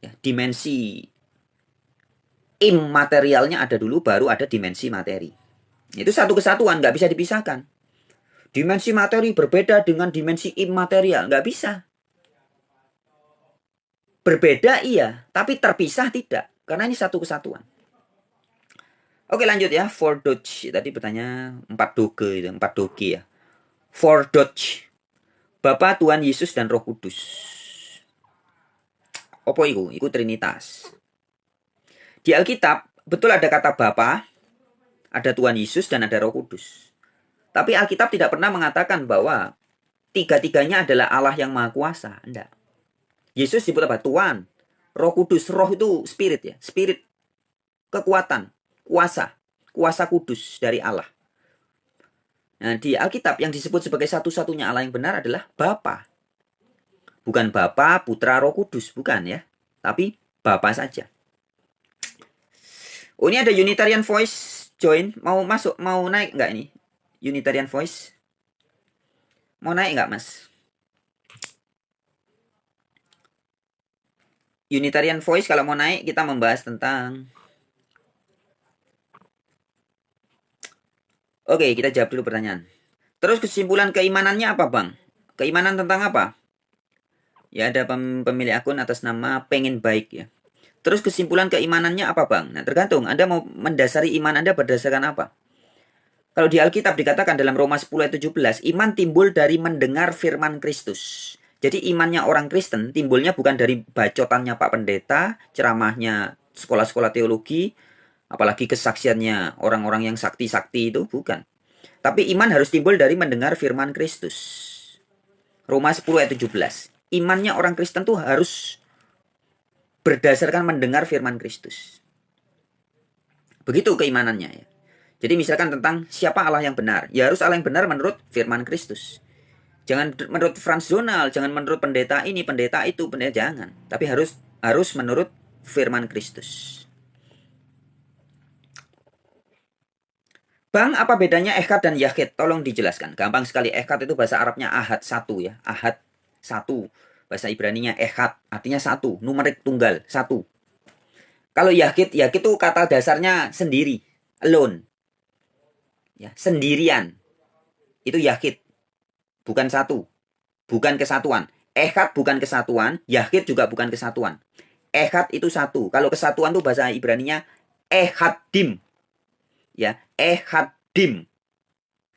Ya, dimensi immaterialnya ada dulu, baru ada dimensi materi. Itu satu kesatuan, nggak bisa dipisahkan. Dimensi materi berbeda dengan dimensi immaterial, nggak bisa. Berbeda iya, tapi terpisah tidak. Karena ini satu kesatuan. Oke lanjut ya, for Dodge. Tadi bertanya 4 doge itu, 4 doge ya. For Dodge. Bapa, Tuhan Yesus dan Roh Kudus. Apa itu? Itu Trinitas. Di Alkitab, betul ada kata Bapa, ada Tuhan Yesus, dan ada Roh Kudus. Tapi Alkitab tidak pernah mengatakan bahwa tiga-tiganya adalah Allah yang Maha Kuasa. Enggak. Yesus disebut apa? Tuhan. Roh Kudus. Roh itu spirit ya. Spirit. Kekuatan. Kuasa. Kuasa kudus dari Allah. Nah, di Alkitab yang disebut sebagai satu-satunya Allah yang benar adalah Bapa. Bukan Bapa, Putra, Roh Kudus. Bukan ya. Tapi Bapa saja. Oh, ini ada Unitarian Voice join. Mau masuk, mau naik nggak ini? Unitarian Voice. Mau naik nggak, Mas? Unitarian Voice kalau mau naik kita membahas tentang... Oke, kita jawab dulu pertanyaan. Terus kesimpulan keimanannya apa, Bang? Keimanan tentang apa? Ya, ada pemilik akun atas nama Pengen Baik ya. Terus kesimpulan keimanannya apa, Bang? Nah, tergantung. Anda mau mendasari iman Anda berdasarkan apa? Kalau di Alkitab dikatakan dalam Roma 10 ayat 17, iman timbul dari mendengar firman Kristus. Jadi imannya orang Kristen timbulnya bukan dari bacotannya Pak Pendeta, ceramahnya sekolah-sekolah teologi, apalagi kesaksiannya orang-orang yang sakti-sakti itu, bukan. Tapi iman harus timbul dari mendengar firman Kristus. Roma 10 ayat 17. Imannya orang Kristen tuh harus berdasarkan mendengar firman Kristus. Begitu keimanannya ya. Jadi misalkan tentang siapa Allah yang benar. Ya harus Allah yang benar menurut firman Kristus. Jangan menurut Franz Donald, jangan menurut pendeta ini, pendeta itu, pendeta jangan. Tapi harus menurut firman Kristus. Bang, apa bedanya echad dan yahid? Tolong dijelaskan. Gampang sekali. Echad itu bahasa Arabnya ahad, satu ya. Ahad, satu. Bahasa Ibraninya echad, artinya satu. Numerik tunggal, satu. Kalau yahid itu kata dasarnya sendiri. Alone. Ya, sendirian. Itu yahid. Bukan satu. Bukan kesatuan. Echad bukan kesatuan. Yahid juga bukan kesatuan. Echad itu satu. Kalau kesatuan itu bahasa Ibraninya echadim. Ya, echadim.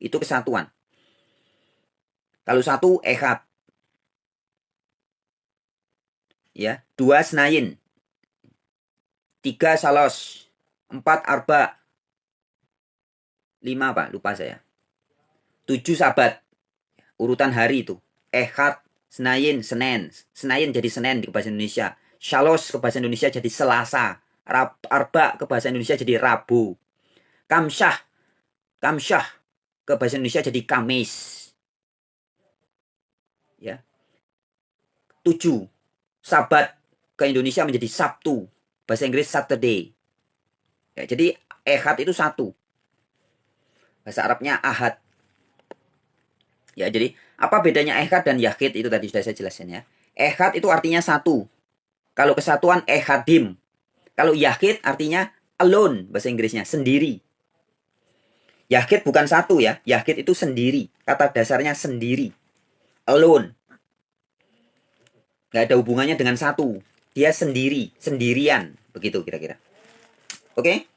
Itu kesatuan. Kalau satu echad. Ya, dua senayin. Tiga salos. Empat arba. Lima apa? Lupa saya. Tujuh sabat. Urutan hari itu. Echad, senayin, senen. Senayin jadi senen di bahasa Indonesia. Shalos ke bahasa Indonesia jadi selasa. Arba ke bahasa Indonesia jadi rabu. Kamsyah. Kamsyah ke bahasa Indonesia jadi kamis. Ya. Tujuh. Sabat ke Indonesia menjadi Sabtu. Bahasa Inggris Saturday. Ya, jadi ehad itu satu. Bahasa Arabnya ahad. Ya, jadi apa bedanya ehad dan yahid itu tadi sudah saya jelaskan ya. Ehad itu artinya satu. Kalau kesatuan echadim. Kalau yahid artinya alone bahasa Inggrisnya, sendiri. Yahid bukan satu ya. Yahid itu sendiri. Kata dasarnya sendiri. Alone. Gak ada hubungannya dengan satu. Dia sendiri. Sendirian. Begitu kira-kira. Oke?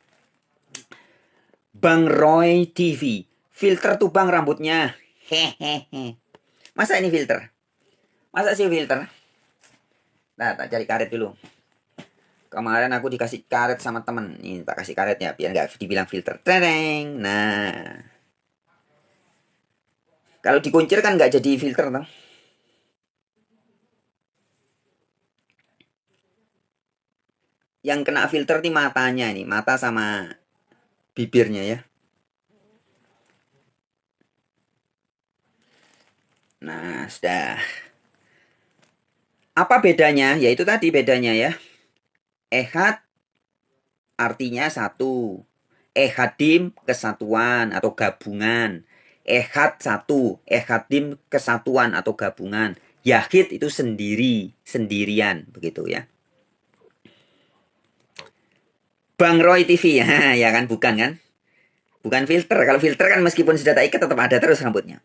Bang Roy TV. Filter tuh bang rambutnya. Hehehe. Masa ini filter? Masa sih filter? Nah, tak cari karet dulu. Kemarin aku dikasih karet sama temen. Ini tak kasih karet ya, biar nggak dibilang filter. Tereng. Nah, kalau dikuncir kan nggak jadi filter toh. Yang kena filter nih matanya nih, mata sama bibirnya ya. Nah, sudah. Apa bedanya? Ya itu tadi bedanya ya. Ehad artinya satu. Echadim kesatuan atau gabungan. Echad satu. Echadim kesatuan atau gabungan. Yahid itu sendiri, sendirian begitu ya. Bang Roy TV ya, ya kan bukan kan? Bukan filter. Kalau filter kan meskipun sudah tak ikat tetap ada terus rambutnya.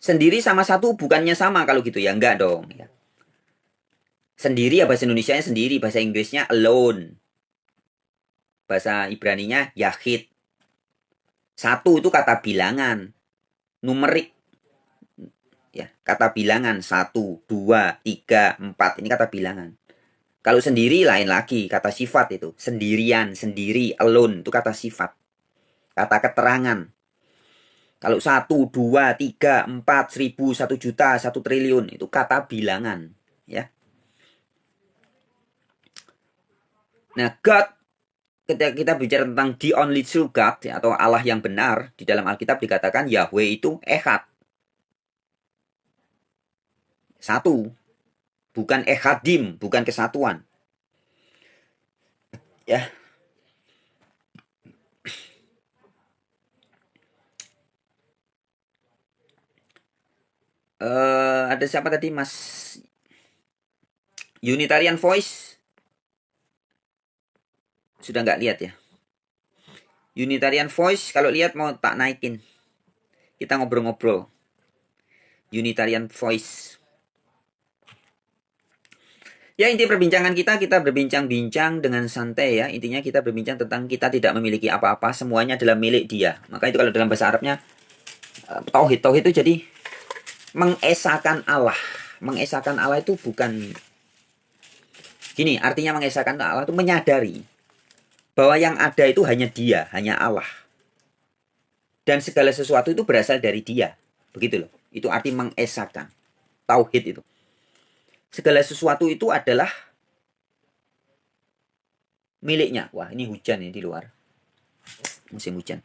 Sendiri sama satu bukannya sama kalau gitu ya, enggak dong ya. Sendiri ya bahasa Indonesianya sendiri, bahasa Inggrisnya alone. Bahasa Ibraninya yahid. Satu itu kata bilangan. Numerik. Ya, kata bilangan. 1, 2, 3, 4. Ini kata bilangan. Kalau sendiri lain lagi, kata sifat itu. Sendirian, sendiri, alone, itu kata sifat. Kata keterangan. Kalau 1, 2, 3, 4, 1000, 1 juta, 1 triliun, itu kata bilangan. Ya. Nah, God, ketika kita bicara tentang the only true God, ya, atau Allah yang benar, di dalam Alkitab dikatakan Yahweh itu Ehad. Satu. Bukan Ehadim, bukan kesatuan. Ya, ada siapa tadi, Mas? Unitarian Voice sudah nggak lihat ya? Unitarian Voice kalau lihat mau tak naikin. Kita ngobrol-ngobrol. Unitarian Voice. Ya, inti perbincangan kita berbincang-bincang dengan santai ya. Intinya kita berbincang tentang kita tidak memiliki apa-apa, semuanya adalah milik Dia. Maka itu kalau dalam bahasa Arabnya tauhid. Tauhid itu jadi mengesahkan Allah. Mengesahkan Allah itu bukan gini, artinya mengesahkan Allah itu menyadari bahwa yang ada itu hanya Dia, hanya Allah. Dan segala sesuatu itu berasal dari Dia. Begitu loh. Itu arti mengesahkan. Tauhid itu. Segala sesuatu itu adalah miliknya. Wah, ini hujan nih di luar. Musim hujan.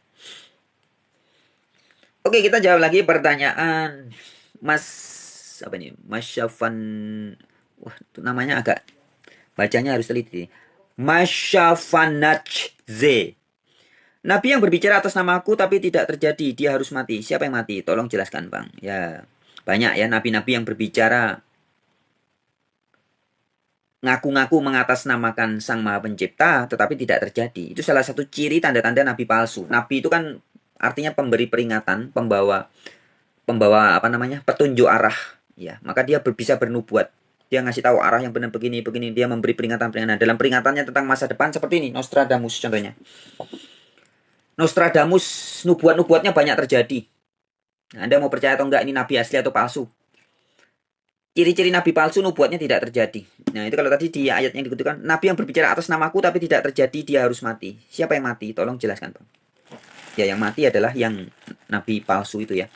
Oke, kita jawab lagi pertanyaan Mas apa nih? Mas Syafan. Wah, itu namanya agak bacanya harus teliti. Mas Syafanaj Z. Nabi yang berbicara atas namaku tapi tidak terjadi, dia harus mati. Siapa yang mati? Tolong jelaskan, Bang. Ya, banyak ya nabi-nabi yang berbicara ngaku-ngaku mengatasnamakan Sang Maha Pencipta tetapi tidak terjadi. Itu salah satu ciri tanda-tanda nabi palsu. Nabi itu kan artinya pemberi peringatan, pembawa apa namanya? Petunjuk arah, ya. Maka dia bisa bernubuat. Dia ngasih tahu arah yang benar begini, begini. Dia memberi peringatan-peringatan. Dalam peringatannya tentang masa depan seperti ini, Nostradamus contohnya. Nostradamus, nubuat-nubuatnya banyak terjadi. Nah, Anda mau percaya atau enggak ini nabi asli atau palsu? Ciri-ciri nabi palsu nubuatnya tidak terjadi. Nah, itu kalau tadi di ayat yang dikutipkan, nabi yang berbicara atas namaku tapi tidak terjadi, dia harus mati. Siapa yang mati? Tolong jelaskan, Bang. Ya, yang mati adalah yang nabi palsu itu ya.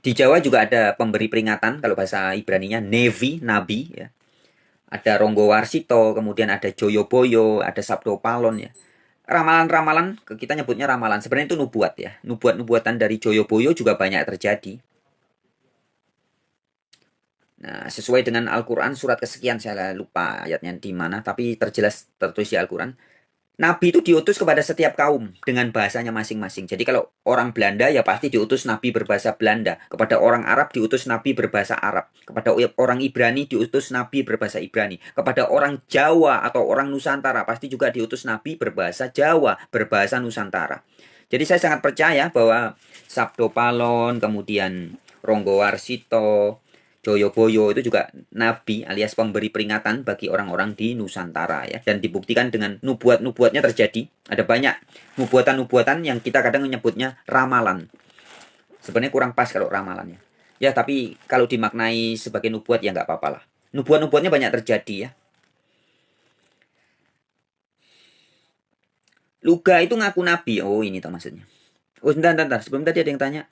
Di Jawa juga ada pemberi peringatan, kalau bahasa Ibraninya Nevi, nabi ya. Ada Ronggo Warsito, kemudian ada Joyoboyo, ada Sabdo Palon ya. Ramalan-ramalan, kita nyebutnya ramalan. Sebenarnya itu nubuat ya. Nubuat-nubuatan dari Joyoboyo juga banyak terjadi. Nah, sesuai dengan Al-Quran surat kesekian, saya lupa ayatnya di mana, tapi tertulis di Al-Quran. Nabi itu diutus kepada setiap kaum dengan bahasanya masing-masing. Jadi kalau orang Belanda ya pasti diutus Nabi berbahasa Belanda. Kepada orang Arab diutus Nabi berbahasa Arab. Kepada orang Ibrani diutus Nabi berbahasa Ibrani. Kepada orang Jawa atau orang Nusantara pasti juga diutus Nabi berbahasa Jawa, berbahasa Nusantara. Jadi saya sangat percaya bahwa Sabdo Palon, kemudian Ronggo Warsito, Joyoboyo itu juga nabi alias pemberi peringatan bagi orang-orang di Nusantara ya, dan dibuktikan dengan nubuat-nubuatnya terjadi. Ada banyak nubuatan-nubuatan yang kita kadang menyebutnya ramalan. Sebenarnya kurang pas kalau ramalannya. Ya, tapi kalau dimaknai sebagai nubuat ya nggak apa-apa lah. Nubuat-nubuatnya banyak terjadi ya. Luga itu ngaku nabi. Oh, ini tuh maksudnya. Oh, bentar. Sebelum tadi ada yang tanya.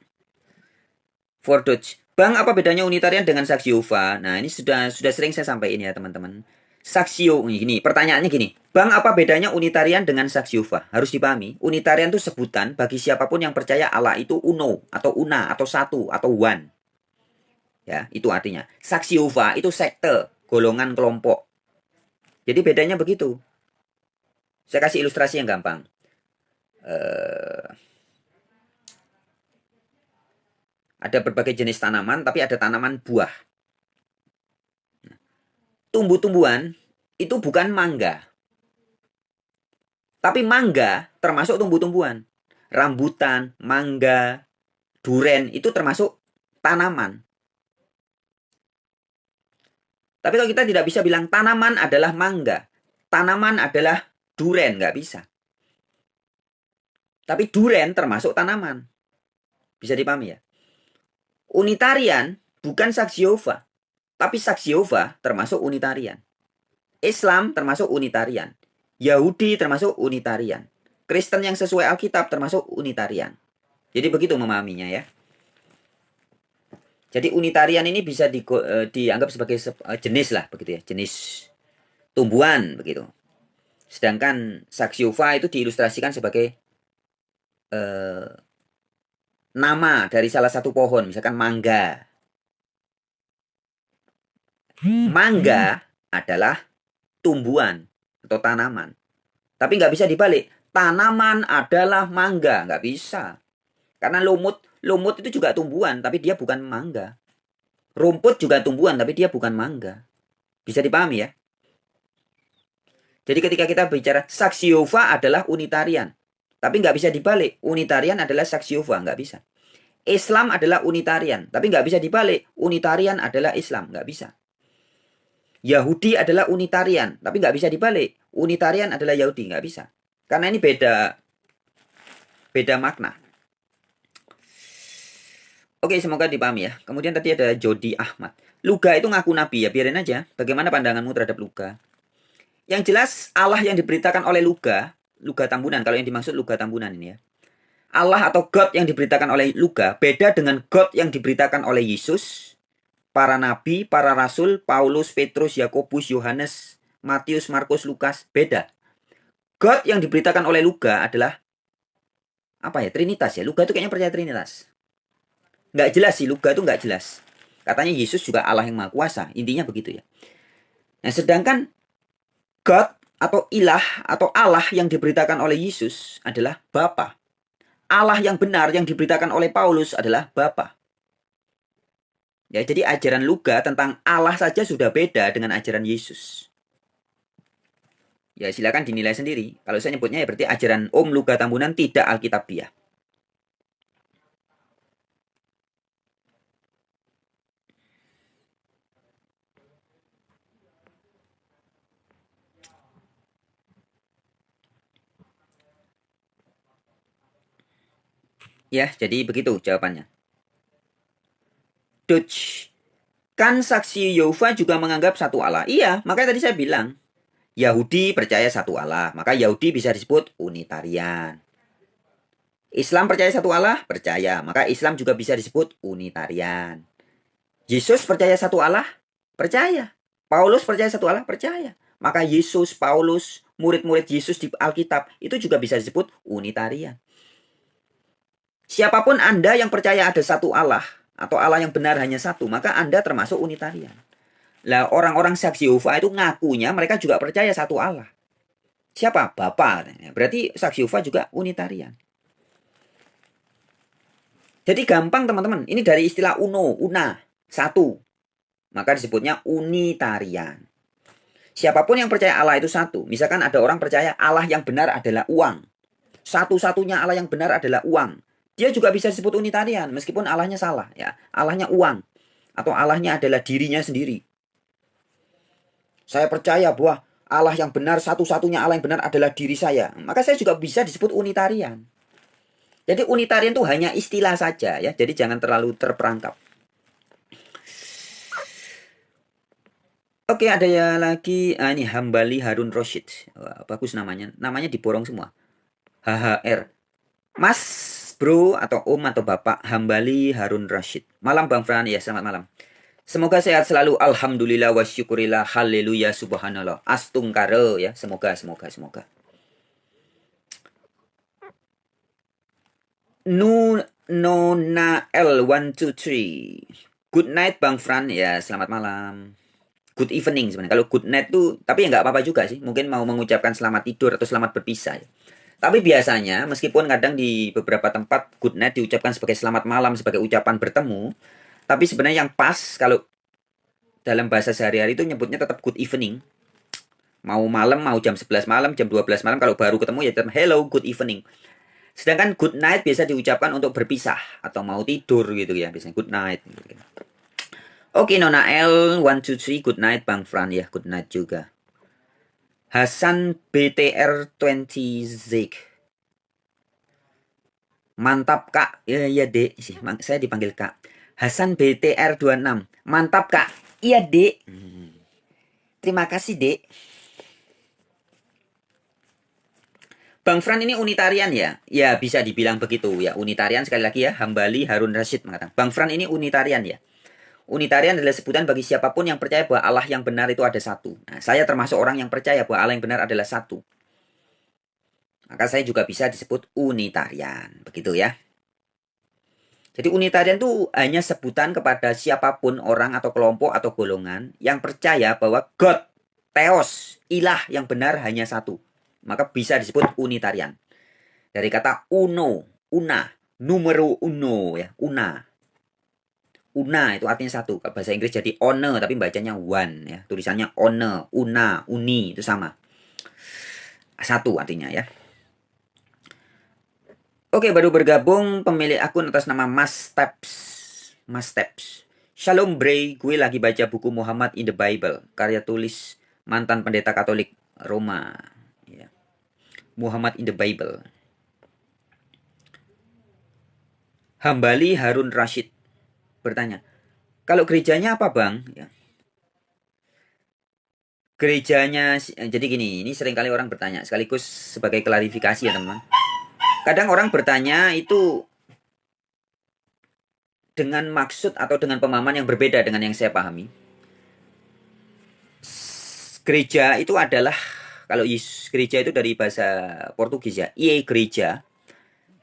For Dodge. Bang, apa bedanya Unitarian dengan Saksi Yehova? Nah, ini sudah sering saya sampaikan ya, teman-teman. Saksio, gini, pertanyaannya gini. Bang, apa bedanya Unitarian dengan Saksi Yehova? Harus dipahami, Unitarian itu sebutan bagi siapapun yang percaya Allah itu uno, atau una, atau satu, atau one. Ya, itu artinya. Saksi Yehova itu sekte, golongan kelompok. Jadi bedanya begitu. Saya kasih ilustrasi yang gampang. Eh, ada berbagai jenis tanaman, tapi ada tanaman buah. Tumbuh-tumbuhan itu bukan mangga. Tapi mangga termasuk tumbuh-tumbuhan. Rambutan, mangga, duren itu termasuk tanaman. Tapi kalau kita tidak bisa bilang tanaman adalah mangga, tanaman adalah duren, nggak bisa. Tapi duren termasuk tanaman. Bisa dipahami ya? Unitarian bukan Saksi Yehova, tapi Saksi Yehova termasuk Unitarian. Islam termasuk Unitarian. Yahudi termasuk Unitarian. Kristen yang sesuai Alkitab termasuk Unitarian. Jadi begitu memahaminya ya. Jadi Unitarian ini bisa dianggap sebagai jenis lah begitu ya, jenis tumbuhan begitu. Sedangkan Saxiuva itu diilustrasikan sebagai eh, nama dari salah satu pohon, misalkan mangga. Mangga adalah tumbuhan atau tanaman. Tapi nggak bisa dibalik. Tanaman adalah mangga, nggak bisa. Karena lumut itu juga tumbuhan, tapi dia bukan mangga. Rumput juga tumbuhan, tapi dia bukan mangga. Bisa dipahami ya? Jadi ketika kita bicara Saxiuva adalah Unitarian. Tapi nggak bisa dibalik. Unitarian adalah Saxiuva, nggak bisa. Islam adalah Unitarian. Tapi nggak bisa dibalik. Unitarian adalah Islam, nggak bisa. Yahudi adalah Unitarian. Tapi nggak bisa dibalik. Unitarian adalah Yahudi, nggak bisa. Karena ini beda makna. Oke, semoga dipahami ya. Kemudian tadi ada Jody Ahmad. Luga itu ngaku nabi ya, biarin aja. Bagaimana pandanganmu terhadap Luga? Yang jelas Allah yang diberitakan oleh Luga Tambunan, kalau yang dimaksud Luga Tambunan ini ya. Allah atau God yang diberitakan oleh Luga beda dengan God yang diberitakan oleh Yesus, para nabi, para rasul, Paulus, Petrus, Yakobus, Yohanes, Matius, Markus, Lukas, beda. God yang diberitakan oleh Luga adalah apa ya? Trinitas ya. Luga itu kayaknya percaya Trinitas. Nggak jelas sih, Luga itu nggak jelas. Katanya Yesus juga Allah yang Maha Kuasa. Intinya begitu ya. Nah, sedangkan God atau ilah atau Allah yang diberitakan oleh Yesus adalah Bapa. Allah yang benar yang diberitakan oleh Paulus adalah Bapa. Ya, jadi ajaran Luga tentang Allah saja sudah beda dengan ajaran Yesus. Ya, silakan dinilai sendiri. Kalau saya nyebutnya ya berarti ajaran Om Luga Tambunan tidak Alkitabiah. Ya, jadi begitu jawabannya. Dutch. Kan saksi Yehova juga menganggap satu Allah. Iya, makanya tadi saya bilang. Yahudi percaya satu Allah. Maka Yahudi bisa disebut Unitarian. Islam percaya satu Allah? Percaya. Maka Islam juga bisa disebut Unitarian. Yesus percaya satu Allah? Percaya. Paulus percaya satu Allah? Percaya. Maka Yesus, Paulus, murid-murid Yesus di Alkitab itu juga bisa disebut Unitarian. Siapapun Anda yang percaya ada satu Allah atau Allah yang benar hanya satu, maka Anda termasuk Unitarian. Lah orang-orang saksi Yehova itu ngakunya mereka juga percaya satu Allah. Siapa? Bapa. Berarti saksi Yehova juga Unitarian. Jadi gampang teman-teman. Ini dari istilah una, satu. Maka disebutnya Unitarian. Siapapun yang percaya Allah itu satu. Misalkan ada orang percaya Allah yang benar adalah uang. Satu-satunya Allah yang benar adalah uang. Dia juga bisa disebut Unitarian meskipun Allahnya salah ya. Allahnya uang atau Allahnya adalah dirinya sendiri. Saya percaya bahwa Allah yang benar, satu-satunya Allah yang benar adalah diri saya. Maka saya juga bisa disebut Unitarian. Jadi Unitarian itu hanya istilah saja ya. Jadi jangan terlalu terperangkap. Oke, ada ya lagi. Ini Hambali Harun Roshid. Wah, bagus namanya. Namanya diborong semua. HHR. Mas, bro, atau om atau bapak Hambali Harun Rashid. Malam Bang Fran, ya selamat malam. Semoga sehat selalu. Alhamdulillah wa syukurillah. Haleluya subhanallah. Astungkare ya. Semoga. Nona L123. Good night Bang Fran. Ya, selamat malam. Good evening sebenarnya. Kalau good night tuh, tapi ya nggak apa-apa juga sih. Mungkin mau mengucapkan selamat tidur atau selamat berpisah ya. Tapi biasanya, meskipun kadang di beberapa tempat good night diucapkan sebagai selamat malam, sebagai ucapan bertemu, tapi sebenarnya yang pas kalau dalam bahasa sehari-hari itu nyebutnya tetap good evening. Mau malam, mau jam 11 malam, jam 12 malam, kalau baru ketemu ya tetap hello, good evening. Sedangkan good night biasa diucapkan untuk berpisah atau mau tidur gitu ya, biasanya good night. Oke, Nona L, 123, good night Bang Fran ya, good night juga. Hasan BTR20 Zik. Mantap Kak. Ya Dek. Saya dipanggil Kak. Hasan BTR26. Mantap Kak. Iya Dek. Terima kasih Dek. Bang Fran ini unitarian ya? Ya bisa dibilang begitu ya. Unitarian sekali lagi ya. Hambali Harun Rashid mengatakan. Bang Fran ini unitarian ya. Unitarian adalah sebutan bagi siapapun yang percaya bahwa Allah yang benar itu ada satu. Nah, saya termasuk orang yang percaya bahwa Allah yang benar adalah satu. Maka saya juga bisa disebut unitarian. Begitu ya. Jadi unitarian itu hanya sebutan kepada siapapun orang atau kelompok atau golongan yang percaya bahwa God, Theos, ilah yang benar hanya satu. Maka bisa disebut unitarian. Dari kata uno, una, numero uno ya, una. Una itu artinya satu. Bahasa Inggris jadi one tapi bacanya one ya. Tulisannya one, una, uni itu sama. Satu artinya ya. Oke, baru bergabung pemilik akun atas nama Mas Steps. Mas Steps. Shalom Bray, gue lagi baca buku Muhammad in the Bible, karya tulis mantan pendeta Katolik Roma. Ya. Muhammad in the Bible. Hambali Harun Rashid bertanya, kalau gerejanya apa bang? Ya. Gerejanya, jadi gini, ini seringkali orang bertanya, sekaligus sebagai klarifikasi ya teman-teman. Kadang orang bertanya itu dengan maksud atau dengan pemahaman yang berbeda dengan yang saya pahami. Gereja itu adalah, kalau gereja itu dari bahasa Portugis ya, gereja,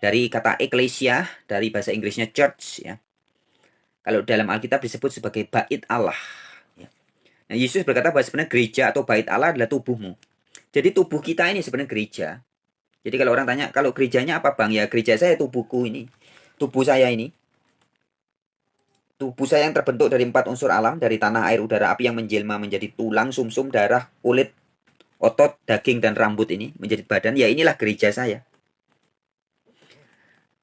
dari kata ecclesia, dari bahasa Inggrisnya church ya. Kalau dalam Alkitab disebut sebagai bait Allah. Ya. Nah, Yesus berkata bahwa sebenarnya gereja atau bait Allah adalah tubuhmu. Jadi tubuh kita ini sebenarnya gereja. Jadi kalau orang tanya, kalau gerejanya apa bang? Ya gereja saya tubuhku ini. Tubuh saya ini. Tubuh saya yang terbentuk dari 4 unsur alam, dari tanah, air, udara, api yang menjelma menjadi tulang, sumsum, darah, kulit, otot, daging, dan rambut ini menjadi badan. Ya inilah gereja saya.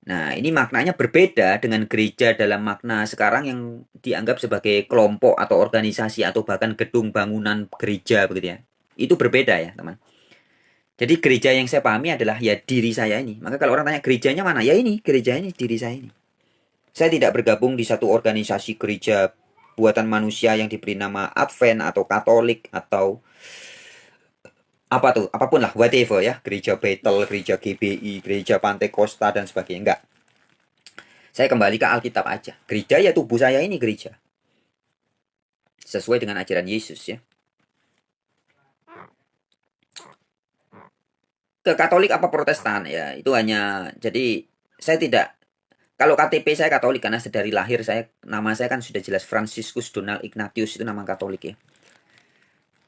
Nah ini maknanya berbeda dengan gereja dalam makna sekarang yang dianggap sebagai kelompok atau organisasi atau bahkan gedung bangunan gereja begitu ya. Itu berbeda ya teman. Jadi gereja yang saya pahami adalah ya diri saya ini. Maka kalau orang tanya gerejanya mana? Ya ini, gereja ini, diri saya ini. Saya tidak bergabung di satu organisasi gereja buatan manusia yang diberi nama Advent atau Katolik atau apa tuh, apapun lah, whatever ya. Gereja Bethel, gereja GBI, gereja Pantai Costa dan sebagainya. Enggak. Saya kembali ke Alkitab aja. Gereja ya tubuh saya ini gereja. Sesuai dengan ajaran Yesus ya. Ke Katolik apa Protestan ya itu hanya, jadi saya tidak, kalau KTP saya Katolik karena dari lahir saya, nama saya kan sudah jelas Franciscus Donald Ignatius, itu nama Katolik ya.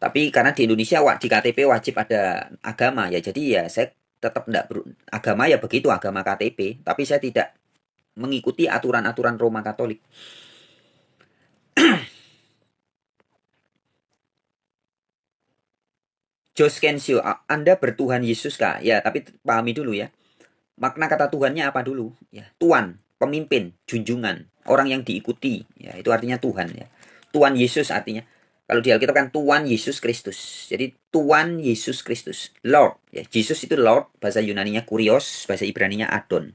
Tapi karena di Indonesia di KTP wajib ada agama ya, jadi ya saya tetap tidak agama ya begitu, agama KTP, tapi saya tidak mengikuti aturan-aturan Roma Katolik. Jos Kensio, Anda bertuhan Yesus kah? Ya, tapi pahami dulu ya. Makna kata Tuhannya apa dulu? Ya, Tuan, pemimpin, junjungan, orang yang diikuti. Ya, itu artinya Tuhan ya. Tuhan Yesus artinya, kalau di Alkitab kan Tuhan Yesus Kristus. Jadi Tuhan Yesus Kristus, Lord. Ya, Yesus itu Lord, bahasa Yunaninya Kurios, bahasa Ibraninya Adon.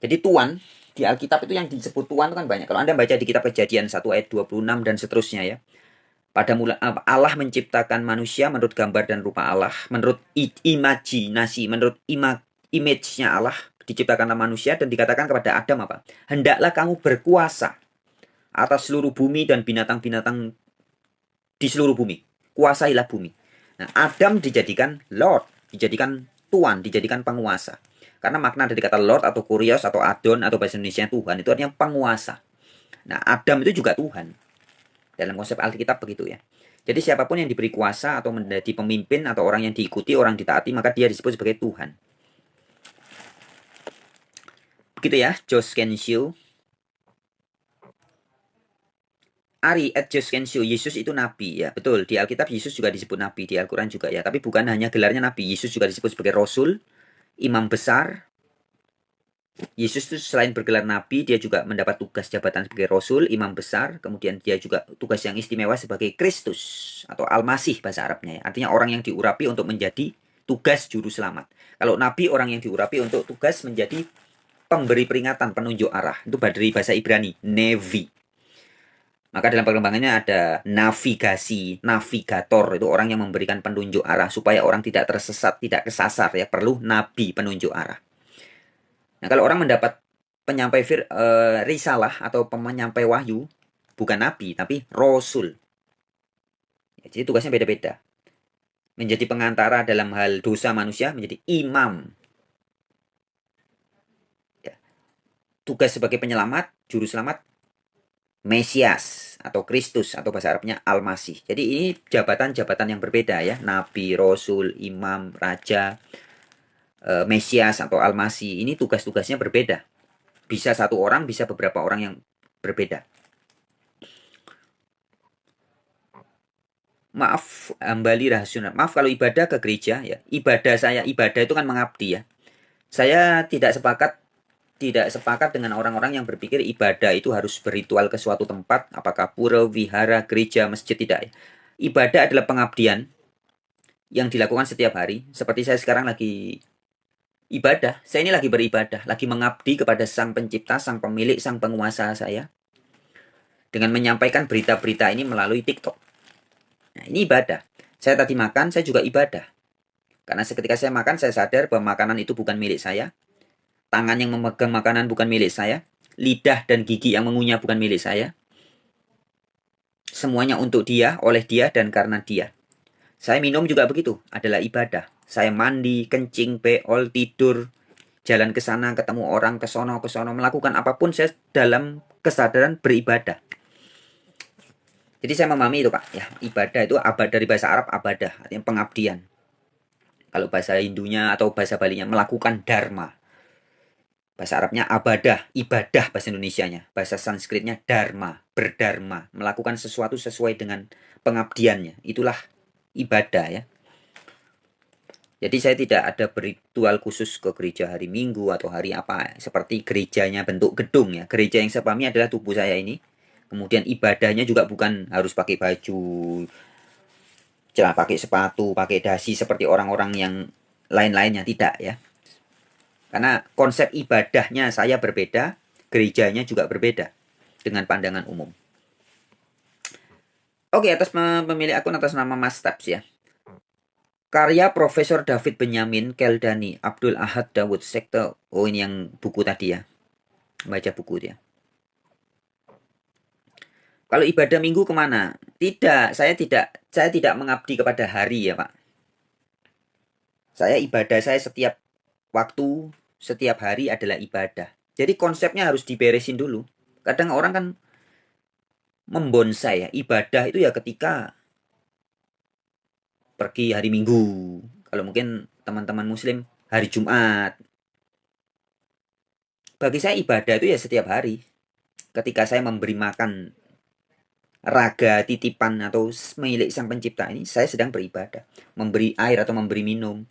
Jadi Tuhan di Alkitab itu yang disebut Tuhan itu kan banyak. Kalau Anda baca di kitab Kejadian 1 ayat 26 dan seterusnya ya. Pada mula Allah menciptakan manusia menurut gambar dan rupa Allah, menurut imajinasi, menurut image-nya Allah diciptakanlah manusia dan dikatakan kepada Adam apa? Hendaklah kamu berkuasa atas seluruh bumi dan binatang-binatang di seluruh bumi. Kuasailah bumi. Nah, Adam dijadikan Lord, dijadikan Tuan, dijadikan penguasa. Karena makna dari kata Lord atau Kurios atau Adon atau bahasa Indonesia Tuhan itu artinya penguasa. Nah, Adam itu juga Tuhan. Dalam konsep Alkitab begitu ya. Jadi siapapun yang diberi kuasa atau menjadi pemimpin atau orang yang diikuti, orang ditaati, maka dia disebut sebagai Tuhan. Begitu ya, Jos Kensio. Ari at Jos Kensio, Yesus itu nabi ya. Betul, di Alkitab Yesus juga disebut nabi, di Al-Quran juga ya. Tapi bukan hanya gelarnya nabi, Yesus juga disebut sebagai Rasul, Imam Besar. Yesus itu selain bergelar nabi, dia juga mendapat tugas jabatan sebagai Rasul, Imam Besar. Kemudian dia juga tugas yang istimewa sebagai Kristus atau Al-Masih bahasa Arabnya ya. Artinya orang yang diurapi untuk menjadi tugas juru selamat. Kalau nabi orang yang diurapi untuk tugas menjadi pemberi peringatan, penunjuk arah. Itu dari bahasa Ibrani, Nevi. Maka dalam perkembangannya ada navigasi, navigator itu orang yang memberikan penunjuk arah supaya orang tidak tersesat, tidak kesasar ya. Perlu nabi penunjuk arah. Nah, kalau orang mendapat penyampai risalah atau penyampai wahyu, bukan nabi tapi rasul. Ya, jadi tugasnya beda-beda. Menjadi pengantara dalam hal dosa manusia, menjadi imam. Ya. Tugas sebagai penyelamat, juru selamat, Mesias atau Kristus atau bahasa Arabnya Al-Masih. Jadi ini jabatan-jabatan yang berbeda ya. Nabi, Rasul, Imam, Raja, Mesias atau Al-Masih. Ini tugas-tugasnya berbeda. Bisa satu orang, bisa beberapa orang yang berbeda. Maaf, kembali rahasia. Maaf kalau ibadah ke gereja ya. Ibadah itu kan mengabdi ya. Saya tidak sepakat dengan orang-orang yang berpikir ibadah itu harus berritual ke suatu tempat, apakah pura, vihara, gereja, masjid, tidak. Ibadah adalah pengabdian yang dilakukan setiap hari. Seperti saya sekarang lagi ibadah, saya ini lagi beribadah, lagi mengabdi kepada Sang Pencipta, Sang Pemilik, Sang Penguasa saya, dengan menyampaikan berita-berita ini melalui TikTok. Nah, ini ibadah. Saya tadi makan, saya juga ibadah. Karena seketika saya makan, saya sadar bahwa makanan itu bukan milik saya. Tangan yang memegang makanan bukan milik saya. Lidah dan gigi yang mengunyah bukan milik saya. Semuanya untuk dia, oleh dia, dan karena dia. Saya minum juga begitu, adalah ibadah. Saya mandi, kencing, beol, tidur, jalan ke sana, ketemu orang, ke sono, melakukan apapun, saya dalam kesadaran beribadah. Jadi saya memahami itu Pak, ya ibadah itu abad dari bahasa Arab abadah, artinya pengabdian. Kalau bahasa Hindunya atau bahasa Balinya melakukan dharma. Bahasa Arabnya abadah, ibadah bahasa Indonesianya. Bahasa Sanskritnya dharma, berdharma, melakukan sesuatu sesuai dengan pengabdiannya. Itulah ibadah ya. Jadi saya tidak ada ritual khusus ke gereja hari Minggu atau hari apa. Seperti gerejanya bentuk gedung ya. Gereja yang saya pahami adalah tubuh saya ini. Kemudian ibadahnya juga bukan harus pakai baju, pakai sepatu, pakai dasi seperti orang-orang yang lain-lainnya. Tidak ya. Karena konsep ibadahnya saya berbeda, gerejanya juga berbeda dengan pandangan umum. Oke, atas pemilik akun atas nama Mas Tabs ya. Karya Profesor David Benyamin Keldani, Abdul Ahad Dawud Sekte. Oh, ini yang buku tadi ya. Baca buku dia. Kalau ibadah minggu kemana? Tidak, saya tidak mengabdi kepada hari ya Pak. Ibadah saya setiap waktu, setiap hari adalah ibadah. Jadi konsepnya harus diberesin dulu. Kadang orang kan membonsai ya. Ibadah itu ya ketika pergi hari Minggu. Kalau mungkin teman-teman Muslim hari Jumat. Bagi saya ibadah itu ya setiap hari. Ketika saya memberi makan raga titipan atau milik Sang Pencipta ini, saya sedang beribadah. Memberi air atau memberi minum.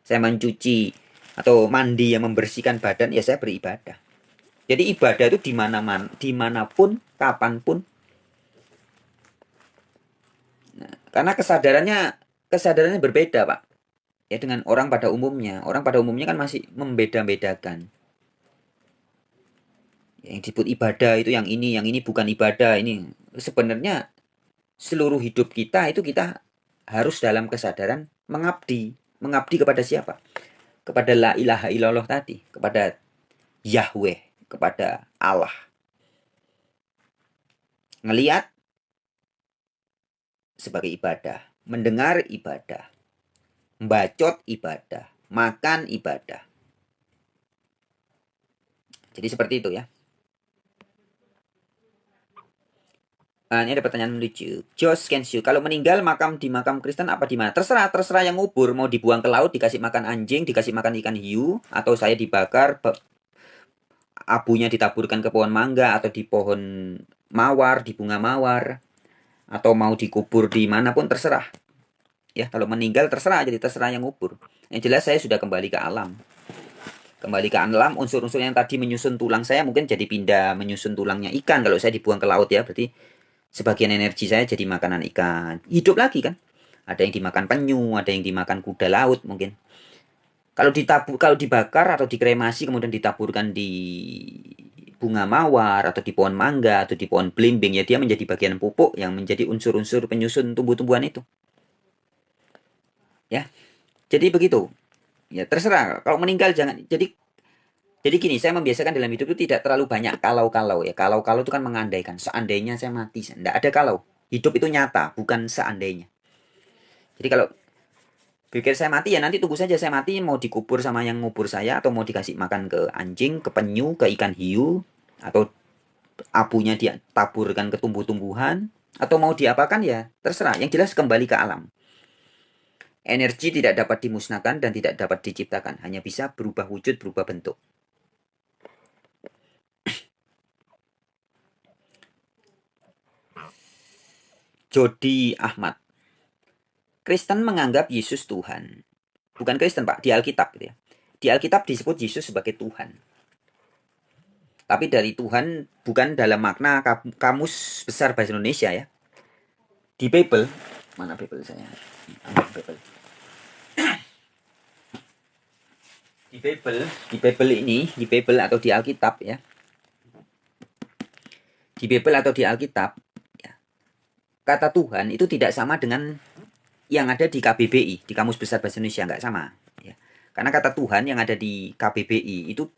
Saya mencuci atau mandi yang membersihkan badan, ya saya beribadah. Jadi ibadah itu dimanapun, kapanpun. Nah, karena kesadarannya berbeda Pak. Ya dengan orang pada umumnya. Orang pada umumnya kan masih membeda-bedakan. Yang disebut ibadah itu yang ini bukan ibadah. Ini sebenarnya seluruh hidup kita itu kita harus dalam kesadaran mengabdi. Mengabdi kepada siapa? Kepada la ilaha illallah tadi. Kepada Yahweh. Kepada Allah. Ngelihat sebagai ibadah. Mendengar ibadah. Membacot ibadah. Makan ibadah. Jadi seperti itu ya. Ini ada pertanyaan lucu. Josh Kenshu, kalau meninggal di makam Kristen apa di mana? Terserah yang ngubur. Mau dibuang ke laut, dikasih makan anjing, dikasih makan ikan hiu, atau saya dibakar, abunya ditaburkan ke pohon mangga atau di pohon mawar, di bunga mawar, atau mau dikubur di manapun terserah. Ya, kalau meninggal terserah, jadi terserah yang ngubur. Yang jelas saya sudah kembali ke alam. Kembali ke alam, unsur-unsur yang tadi menyusun tulang saya mungkin jadi pindah menyusun tulangnya ikan kalau saya dibuang ke laut ya, berarti sebagian energi saya jadi makanan ikan. Hidup lagi kan. Ada yang dimakan penyu, ada yang dimakan kuda laut mungkin. Kalau dibakar atau dikremasi kemudian ditaburkan di bunga mawar atau di pohon mangga atau di pohon belimbing, ya dia menjadi bagian pupuk yang menjadi unsur-unsur penyusun tumbuh-tumbuhan itu. Ya, jadi begitu. Ya terserah. Kalau meninggal jangan. Jadi gini, saya membiasakan dalam hidup itu tidak terlalu banyak kalau-kalau ya. Kalau-kalau itu kan mengandaikan. Seandainya saya mati, tidak ada kalau. Hidup itu nyata, bukan seandainya. Jadi kalau pikir saya mati ya nanti tunggu saja saya mati mau dikubur sama yang ngubur saya atau mau dikasih makan ke anjing, ke penyu, ke ikan hiu atau abunya dia taburkan ke tumbuh-tumbuhan atau mau diapakan ya terserah. Yang jelas kembali ke alam. Energi tidak dapat dimusnahkan dan tidak dapat diciptakan, hanya bisa berubah wujud, berubah bentuk. Jody Ahmad. Kristen menganggap Yesus Tuhan. Bukan Kristen, Pak, di Alkitab gitu ya. Di Alkitab disebut Yesus sebagai Tuhan. Tapi dari Tuhan bukan dalam makna kamus besar bahasa Indonesia ya. Di Bible, mana Bible saya? Bible. Di Bible ini, di Bible atau di Alkitab ya. Di Bible atau di Alkitab, ya, kata Tuhan itu tidak sama dengan yang ada di KBBI, di Kamus Besar Bahasa Indonesia, nggak sama. Ya. Karena kata Tuhan yang ada di KBBI itu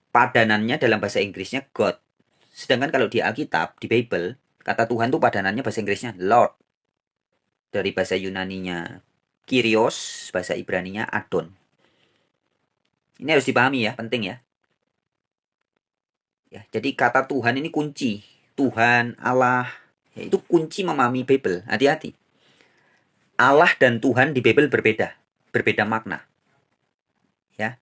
padanannya dalam bahasa Inggrisnya God. Sedangkan kalau di Alkitab, di Bible, kata Tuhan itu padanannya bahasa Inggrisnya Lord. Dari bahasa Yunaninya Kyrios, bahasa Ibraninya Adon. Ini harus dipahami ya, penting ya. Ya, jadi kata Tuhan ini kunci. Tuhan, Allah, ya, itu kunci memahami Bible. Hati-hati. Allah dan Tuhan di Bible berbeda. Berbeda makna. Ya.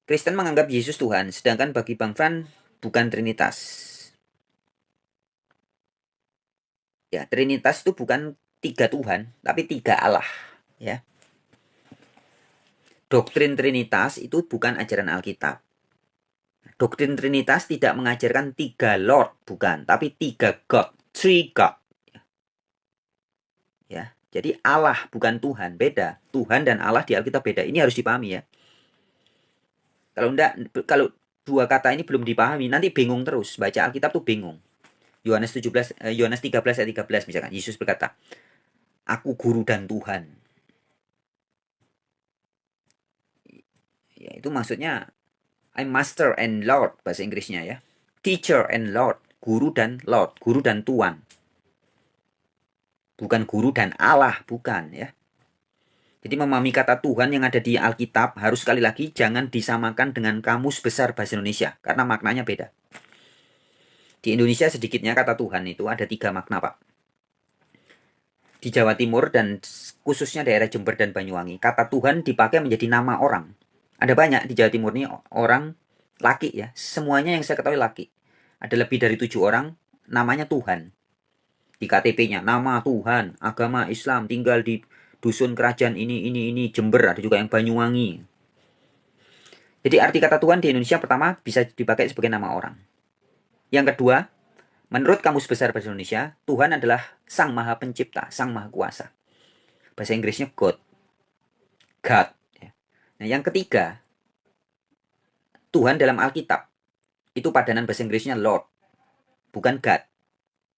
Kristen menganggap Yesus Tuhan, sedangkan bagi Bang Fran bukan Trinitas. Ya, Trinitas itu bukan 3 Tuhan, tapi 3 Allah. Ya. Doktrin Trinitas itu bukan ajaran Alkitab. Doktrin Trinitas tidak mengajarkan 3 Lord, bukan, tapi 3 God, 3 God. Ya, jadi Allah bukan Tuhan, beda. Tuhan dan Allah di Alkitab beda. Ini harus dipahami ya. Kalau dua kata ini belum dipahami, nanti bingung terus. Baca Alkitab tuh bingung. Yohanes 13 ayat 13 misalkan. Yesus berkata, "Aku guru dan Tuhan." Ya, itu maksudnya I'm master and Lord bahasa Inggrisnya ya. Teacher and Lord, guru dan Lord, guru dan Tuan. Bukan guru dan Allah, bukan ya. Jadi memahami kata Tuhan yang ada di Alkitab harus sekali lagi jangan disamakan dengan Kamus Besar Bahasa Indonesia. Karena maknanya beda. Di Indonesia sedikitnya kata Tuhan itu ada 3 makna, Pak. Di Jawa Timur dan khususnya daerah Jember dan Banyuwangi, kata Tuhan dipakai menjadi nama orang. Ada banyak di Jawa Timur ini orang laki ya. Semuanya yang saya ketahui laki. Ada lebih dari 7 orang namanya Tuhan. Di KTP-nya nama Tuhan, agama Islam, tinggal di dusun kerajaan ini Jember, ada juga yang Banyuwangi. Jadi arti kata Tuhan di Indonesia pertama bisa dipakai sebagai nama orang. Yang kedua, menurut Kamus Besar Bahasa Indonesia, Tuhan adalah Sang Maha Pencipta, Sang Maha Kuasa. Bahasa Inggrisnya God. God. Nah, yang ketiga, Tuhan dalam Alkitab. Itu padanan bahasa Inggrisnya Lord, bukan God.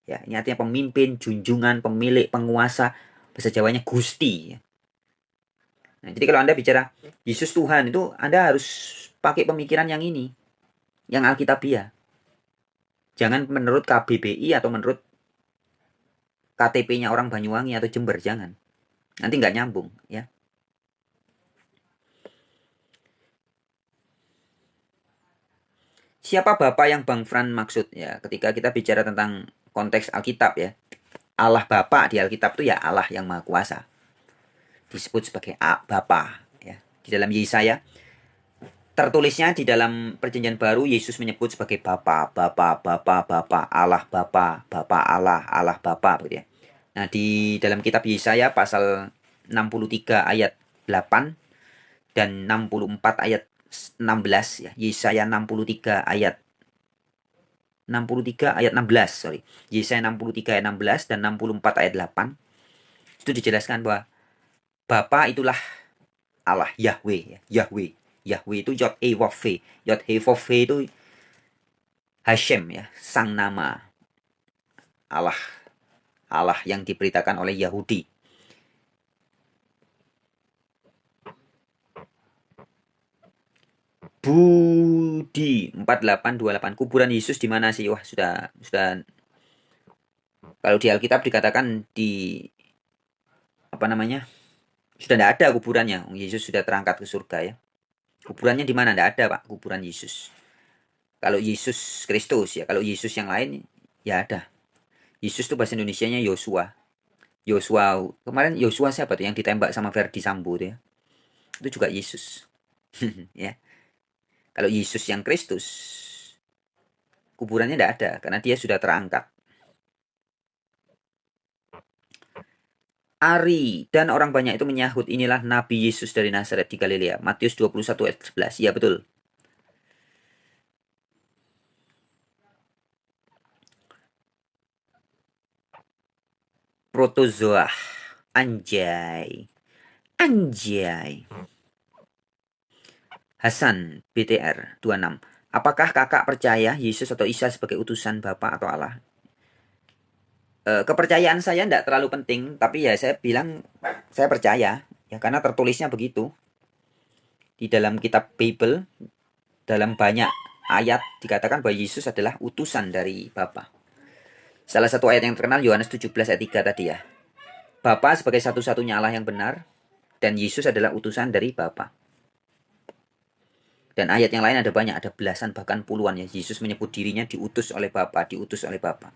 Ya, ini artinya pemimpin, junjungan, pemilik, penguasa. Bahasa Jawanya Gusti. Nah, jadi kalau Anda bicara Yesus Tuhan itu Anda harus pakai pemikiran yang ini, yang Alkitabiah. Jangan menurut KBBI atau menurut KTP-nya orang Banyuwangi atau Jember, jangan. Nanti nggak nyambung, ya. Siapa Bapa yang Bang Fran maksud ya? Ketika kita bicara tentang konteks Alkitab ya, Allah Bapa di Alkitab itu ya Allah yang Maha Kuasa. Disebut sebagai Bapa ya. Di dalam Yesaya tertulisnya di dalam Perjanjian Baru Yesus menyebut sebagai Bapa, Bapa, Bapa, Bapa, Allah Bapa, Bapa Allah, Allah Bapa begitu ya. Nah, di dalam kitab Yesaya pasal 63 ayat 8 dan 64 ayat 16 ya. Yesaya 63 ayat 16, sorry. Yesaya 63 ayat 16 dan 64 ayat 8 itu dijelaskan bahwa Bapa itulah Allah Yahweh ya, Yahweh. Yahweh itu Yod He Wav He. Yod He Wav He itu Hashem ya, sang nama Allah. Allah yang diberitakan oleh Yahudi. Budi 4828. Kuburan Yesus di mana sih? Wah, sudah kalau di Alkitab dikatakan di apa namanya? Sudah tidak ada kuburannya. Yesus sudah terangkat ke surga ya. Kuburannya di mana? Tidak ada, Pak, kuburan Yesus. Kalau Yesus Kristus ya, kalau Yesus yang lain ya ada. Yesus itu bahasa Indonesianya Yosua. Yosua kemarin Yosua siapa tuh yang ditembak sama Verdi Sambo tuh ya? Itu juga Yesus. Ya. Kalau Yesus yang Kristus, kuburannya tidak ada karena dia sudah terangkat. Ari dan orang banyak itu menyahut inilah Nabi Yesus dari Nazaret di Galilea. Matius 21 ayat 11. Ya betul. Protozoa. Anjay. Anjay. Hasan BTR 26. Apakah kakak percaya Yesus atau Isa sebagai utusan Bapa atau Allah? Kepercayaan saya tidak terlalu penting, tapi ya saya bilang saya percaya, ya karena tertulisnya begitu. Di dalam kitab Bible, dalam banyak ayat dikatakan bahwa Yesus adalah utusan dari Bapa. Salah satu ayat yang terkenal Yohanes 17 ayat 3 tadi ya. Bapa sebagai satu-satunya Allah yang benar, dan Yesus adalah utusan dari Bapa. Dan ayat yang lain ada banyak, ada belasan bahkan puluhan ya. Yesus menyebut dirinya diutus oleh Bapa, diutus oleh Bapa.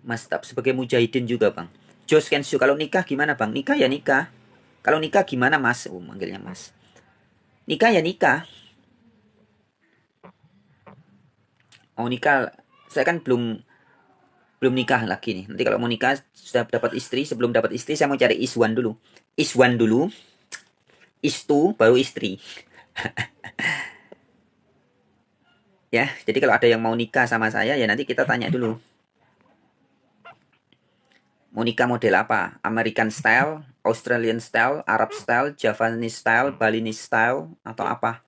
Mas Tab sebagai mujahidin juga bang. Jos Kenshu kalau nikah gimana bang? Nikah ya nikah. Kalau nikah gimana mas? Oh manggilnya mas. Nikah ya nikah. Oh nikah. Saya kan belum nikah lagi nih. Nanti kalau mau nikah sudah dapat istri. Sebelum dapat istri saya mau cari Iswan dulu. Iswan dulu. Istu baru istri. Ya. Jadi kalau ada yang mau nikah sama saya ya nanti kita tanya dulu. Mau nikah model apa? American style, Australian style, Arab style, Javanese style, Balinese style, atau apa?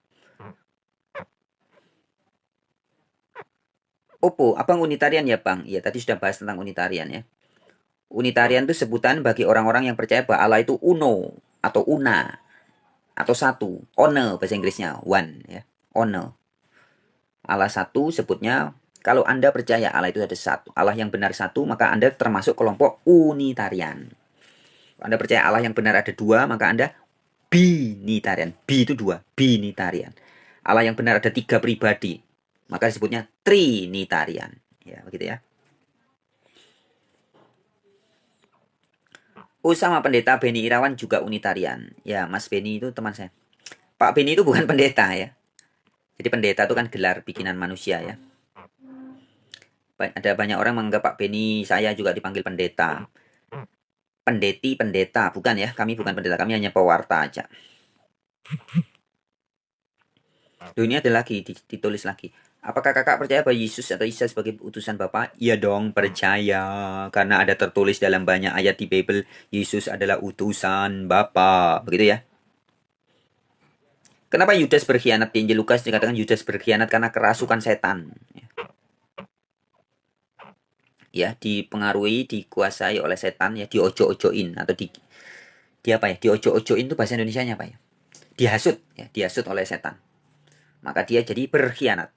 Oppo, abang unitarian ya bang? Iya tadi sudah bahas tentang unitarian ya. Unitarian itu sebutan bagi orang-orang yang percaya bahwa Allah itu uno, atau una, atau satu. One bahasa Inggrisnya, one ya. One. Allah satu sebutnya, kalau Anda percaya Allah itu ada satu, Allah yang benar satu, maka Anda termasuk kelompok unitarian. Anda percaya Allah yang benar ada dua, maka Anda binitarian. Bi itu dua, binitarian. Allah yang benar ada tiga pribadi, maka disebutnya trinitarian. Ya, begitu ya. Sama pendeta Beni Irawan juga unitarian. Ya, Mas Beni itu teman saya. Pak Beni itu bukan pendeta ya. Jadi pendeta itu kan gelar bikinan manusia ya. Ada banyak orang menganggap Pak Beni saya juga dipanggil pendeta. Pendeti, pendeta. Bukan ya, kami bukan pendeta. Kami hanya pewarta aja. Dunia ada lagi, ditulis lagi. Apakah kakak percaya bahwa Yesus atau Isa sebagai utusan Bapa? Iya dong, percaya. Karena ada tertulis dalam banyak ayat di Bible, Yesus adalah utusan Bapa. Begitu ya. Kenapa Yudas berkhianat? Di Injil Lukas dikatakan Yudas berkhianat karena kerasukan setan. Ya, dipengaruhi, dikuasai oleh setan, ya, diojo-ojoin atau di apa ya? Diojo-ojoin itu bahasa Indonesianya apa ya? Dihasut, ya, dihasut oleh setan. Maka dia jadi berkhianat.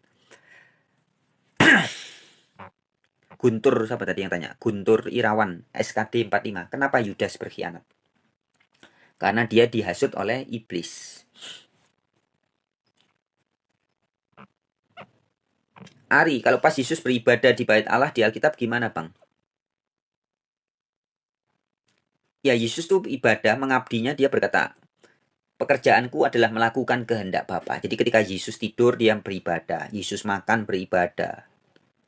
Guntur siapa tadi yang tanya? Guntur Irawan, SKD 45. Kenapa Yudas berkhianat? Karena dia dihasut oleh iblis. Ari, kalau pas Yesus beribadah di bait Allah di Alkitab gimana bang? Ya Yesus tuh ibadah, mengabdinya dia berkata, pekerjaanku adalah melakukan kehendak Bapa. Jadi ketika Yesus tidur dia beribadah, Yesus makan beribadah,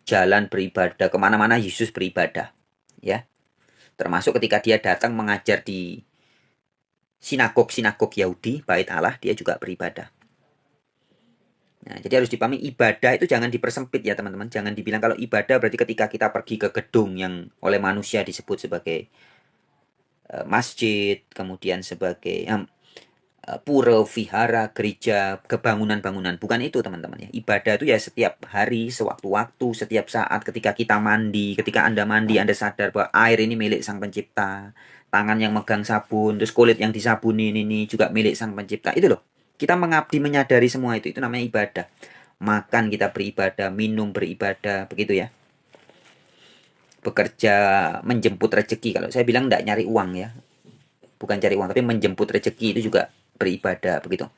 jalan beribadah, kemana-mana Yesus beribadah. Ya, termasuk ketika dia datang mengajar di sinagog-sinagog Yahudi, bait Allah, dia juga beribadah. Nah, jadi harus dipahami ibadah itu jangan dipersempit ya teman-teman. Jangan dibilang kalau ibadah berarti ketika kita pergi ke gedung yang oleh manusia disebut sebagai masjid, kemudian sebagai pura, vihara, gereja, kebangunan-bangunan. Bukan itu teman-teman ya. Ibadah itu ya setiap hari, sewaktu-waktu, setiap saat ketika kita mandi, ketika Anda mandi, Anda sadar bahwa air ini milik Sang Pencipta. Tangan yang megang sabun, terus kulit yang disabuni ini juga milik Sang Pencipta. Itu loh. Kita mengabdi menyadari semua itu namanya ibadah. Makan kita beribadah, minum beribadah, begitu ya. Bekerja menjemput rezeki. Kalau saya bilang tidak nyari uang ya. Bukan cari uang, tapi menjemput rezeki itu juga beribadah, begitu.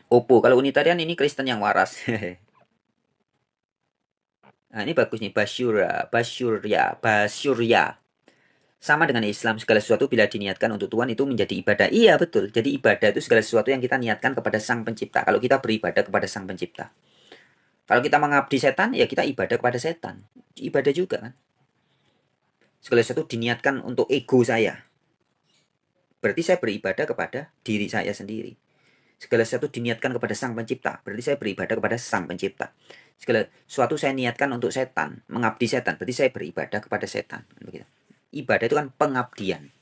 Oppo, kalau Unitarian ini Kristen yang waras. Nah, ini bagus nih, Basyurya. Sama dengan Islam, segala sesuatu bila diniatkan untuk Tuhan itu menjadi ibadah. Iya, betul. Jadi ibadah itu segala sesuatu yang kita niatkan kepada Sang Pencipta. Kalau kita beribadah kepada Sang Pencipta. Kalau kita mengabdi setan, ya kita ibadah kepada setan. Ibadah juga kan. Segala sesuatu diniatkan untuk ego saya. Berarti saya beribadah kepada diri saya sendiri. Segala sesuatu diniatkan kepada Sang Pencipta. Berarti saya beribadah kepada Sang Pencipta. Segala sesuatu saya niatkan untuk setan, mengabdi setan. Berarti saya beribadah kepada setan. Begitu. Ibadah itu kan pengabdian.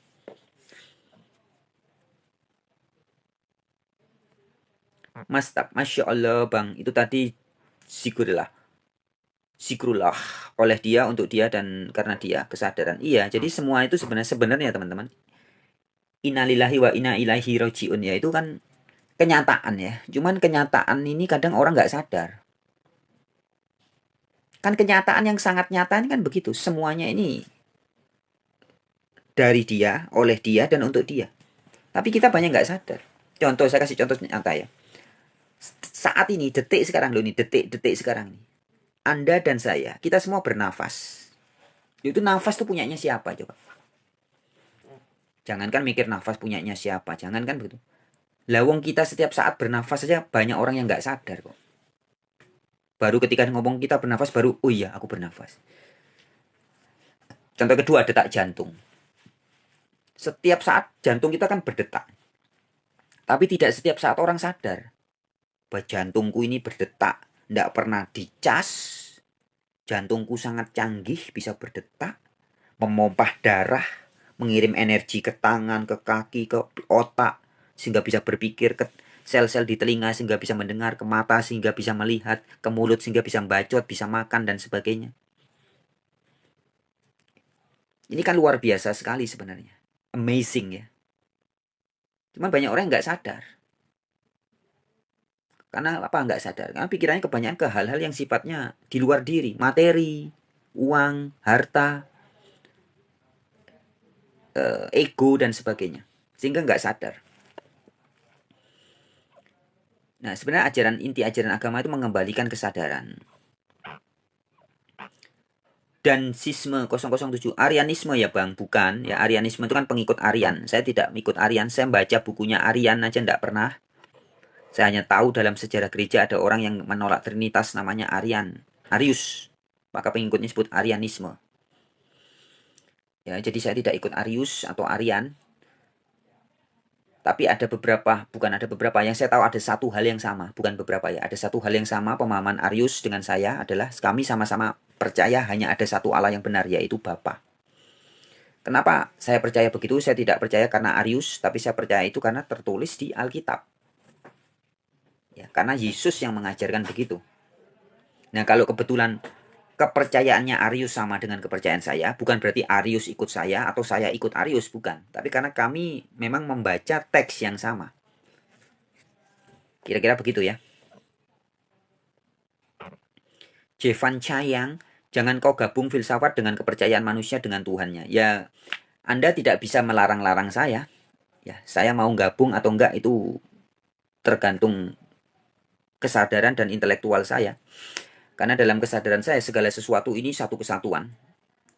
Mastap, Masya Allah Bang. Itu tadi zikrullah. Zikrullah oleh dia, untuk dia, dan karena dia. Kesadaran. Iya, jadi semua itu sebenarnya teman-teman. Innalillahi wa inna ilaihi rojiun. Ya itu kan kenyataan ya. Cuman kenyataan ini kadang orang nggak sadar. Kan kenyataan yang sangat nyata ini kan begitu. Semuanya ini dari dia, oleh dia, dan untuk dia. Tapi kita banyak nggak sadar. Contoh, saya kasih contoh nyata ya. Saat ini, detik sekarang loh ini, detik sekarang ini. Anda dan saya, kita semua bernafas. Itu nafas tuh punyanya siapa coba? Jangankan mikir nafas punyanya siapa, jangankan begitu. Lawang kita setiap saat bernafas saja banyak orang yang nggak sadar kok. Baru ketika ngomong kita bernafas, baru, oh iya aku bernafas. Contoh kedua, detak jantung. Setiap saat jantung kita kan berdetak. Tapi tidak setiap saat orang sadar bahwa jantungku ini berdetak. Tidak pernah dicas. Jantungku sangat canggih, bisa berdetak. Memompah darah. Mengirim energi ke tangan, ke kaki, ke otak. Sehingga bisa berpikir, ke sel-sel di telinga sehingga bisa mendengar, ke mata sehingga bisa melihat, ke mulut sehingga bisa bacot, bisa makan, dan sebagainya. Ini kan luar biasa sekali sebenarnya. Amazing ya. Cuman banyak orang yang nggak sadar. Karena apa nggak sadar? Karena pikirannya kebanyakan ke hal-hal yang sifatnya di luar diri. Materi, uang, harta, ego, dan sebagainya. Sehingga nggak sadar. Nah, sebenarnya inti ajaran agama itu mengembalikan kesadaran. Dan sisme 007, Arianisme ya Bang, bukan. Ya Arianisme itu kan pengikut Arian. Saya tidak mengikut Arian, saya baca bukunya Arian aja nggak pernah. Saya hanya tahu dalam sejarah gereja ada orang yang menolak Trinitas namanya Arius. Maka pengikutnya disebut Arianisme. Ya, jadi saya tidak ikut Arius atau Arian. Tapi ada beberapa, bukan ada beberapa, yang saya tahu ada satu hal yang sama, bukan beberapa ya. Ada satu hal yang sama, pemahaman Arius dengan saya adalah kami sama-sama percaya hanya ada satu Allah yang benar, yaitu Bapa. Kenapa saya percaya begitu? Saya tidak percaya karena Arius, tapi saya percaya itu karena tertulis di Alkitab. Ya, karena Yesus yang mengajarkan begitu. Nah, kalau kebetulan kepercayaannya Arius sama dengan kepercayaan saya, bukan berarti Arius ikut saya atau saya ikut Arius, bukan. Tapi karena kami memang membaca teks yang sama. Kira-kira begitu ya. Jevan Chayang, jangan kau gabung filsafat dengan kepercayaan manusia dengan Tuhannya. Ya, Anda tidak bisa melarang-larang saya. Ya, saya mau gabung atau enggak itu tergantung kesadaran dan intelektual saya. Karena dalam kesadaran saya segala sesuatu ini satu kesatuan.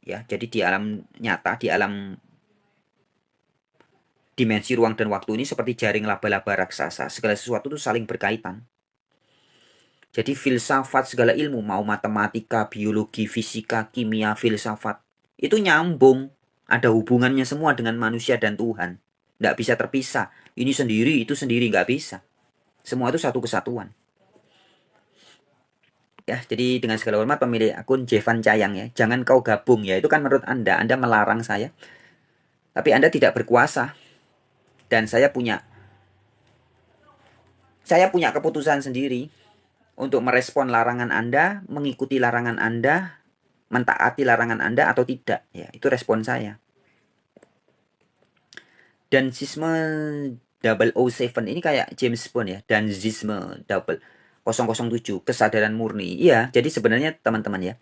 Ya, jadi di alam nyata, di alam dimensi ruang dan waktu ini seperti jaring laba-laba raksasa. Segala sesuatu itu saling berkaitan. Jadi filsafat segala ilmu, mau matematika, biologi, fisika, kimia, filsafat, itu nyambung. Ada hubungannya semua dengan manusia dan Tuhan. Nggak bisa terpisah. Ini sendiri, itu sendiri, nggak bisa. Semua itu satu kesatuan. Ya, jadi dengan segala hormat pemilik akun Jevan Cayang ya, jangan kau gabung ya. Itu kan menurut Anda melarang saya. Tapi Anda tidak berkuasa. Dan saya punya keputusan sendiri untuk merespon larangan Anda, mengikuti larangan Anda, mentaati larangan Anda atau tidak. Ya, itu respon saya. Dan Zisme 007 ini kayak James Bond ya. Dan Zisme 007, kesadaran murni. Iya, jadi sebenarnya teman-teman ya,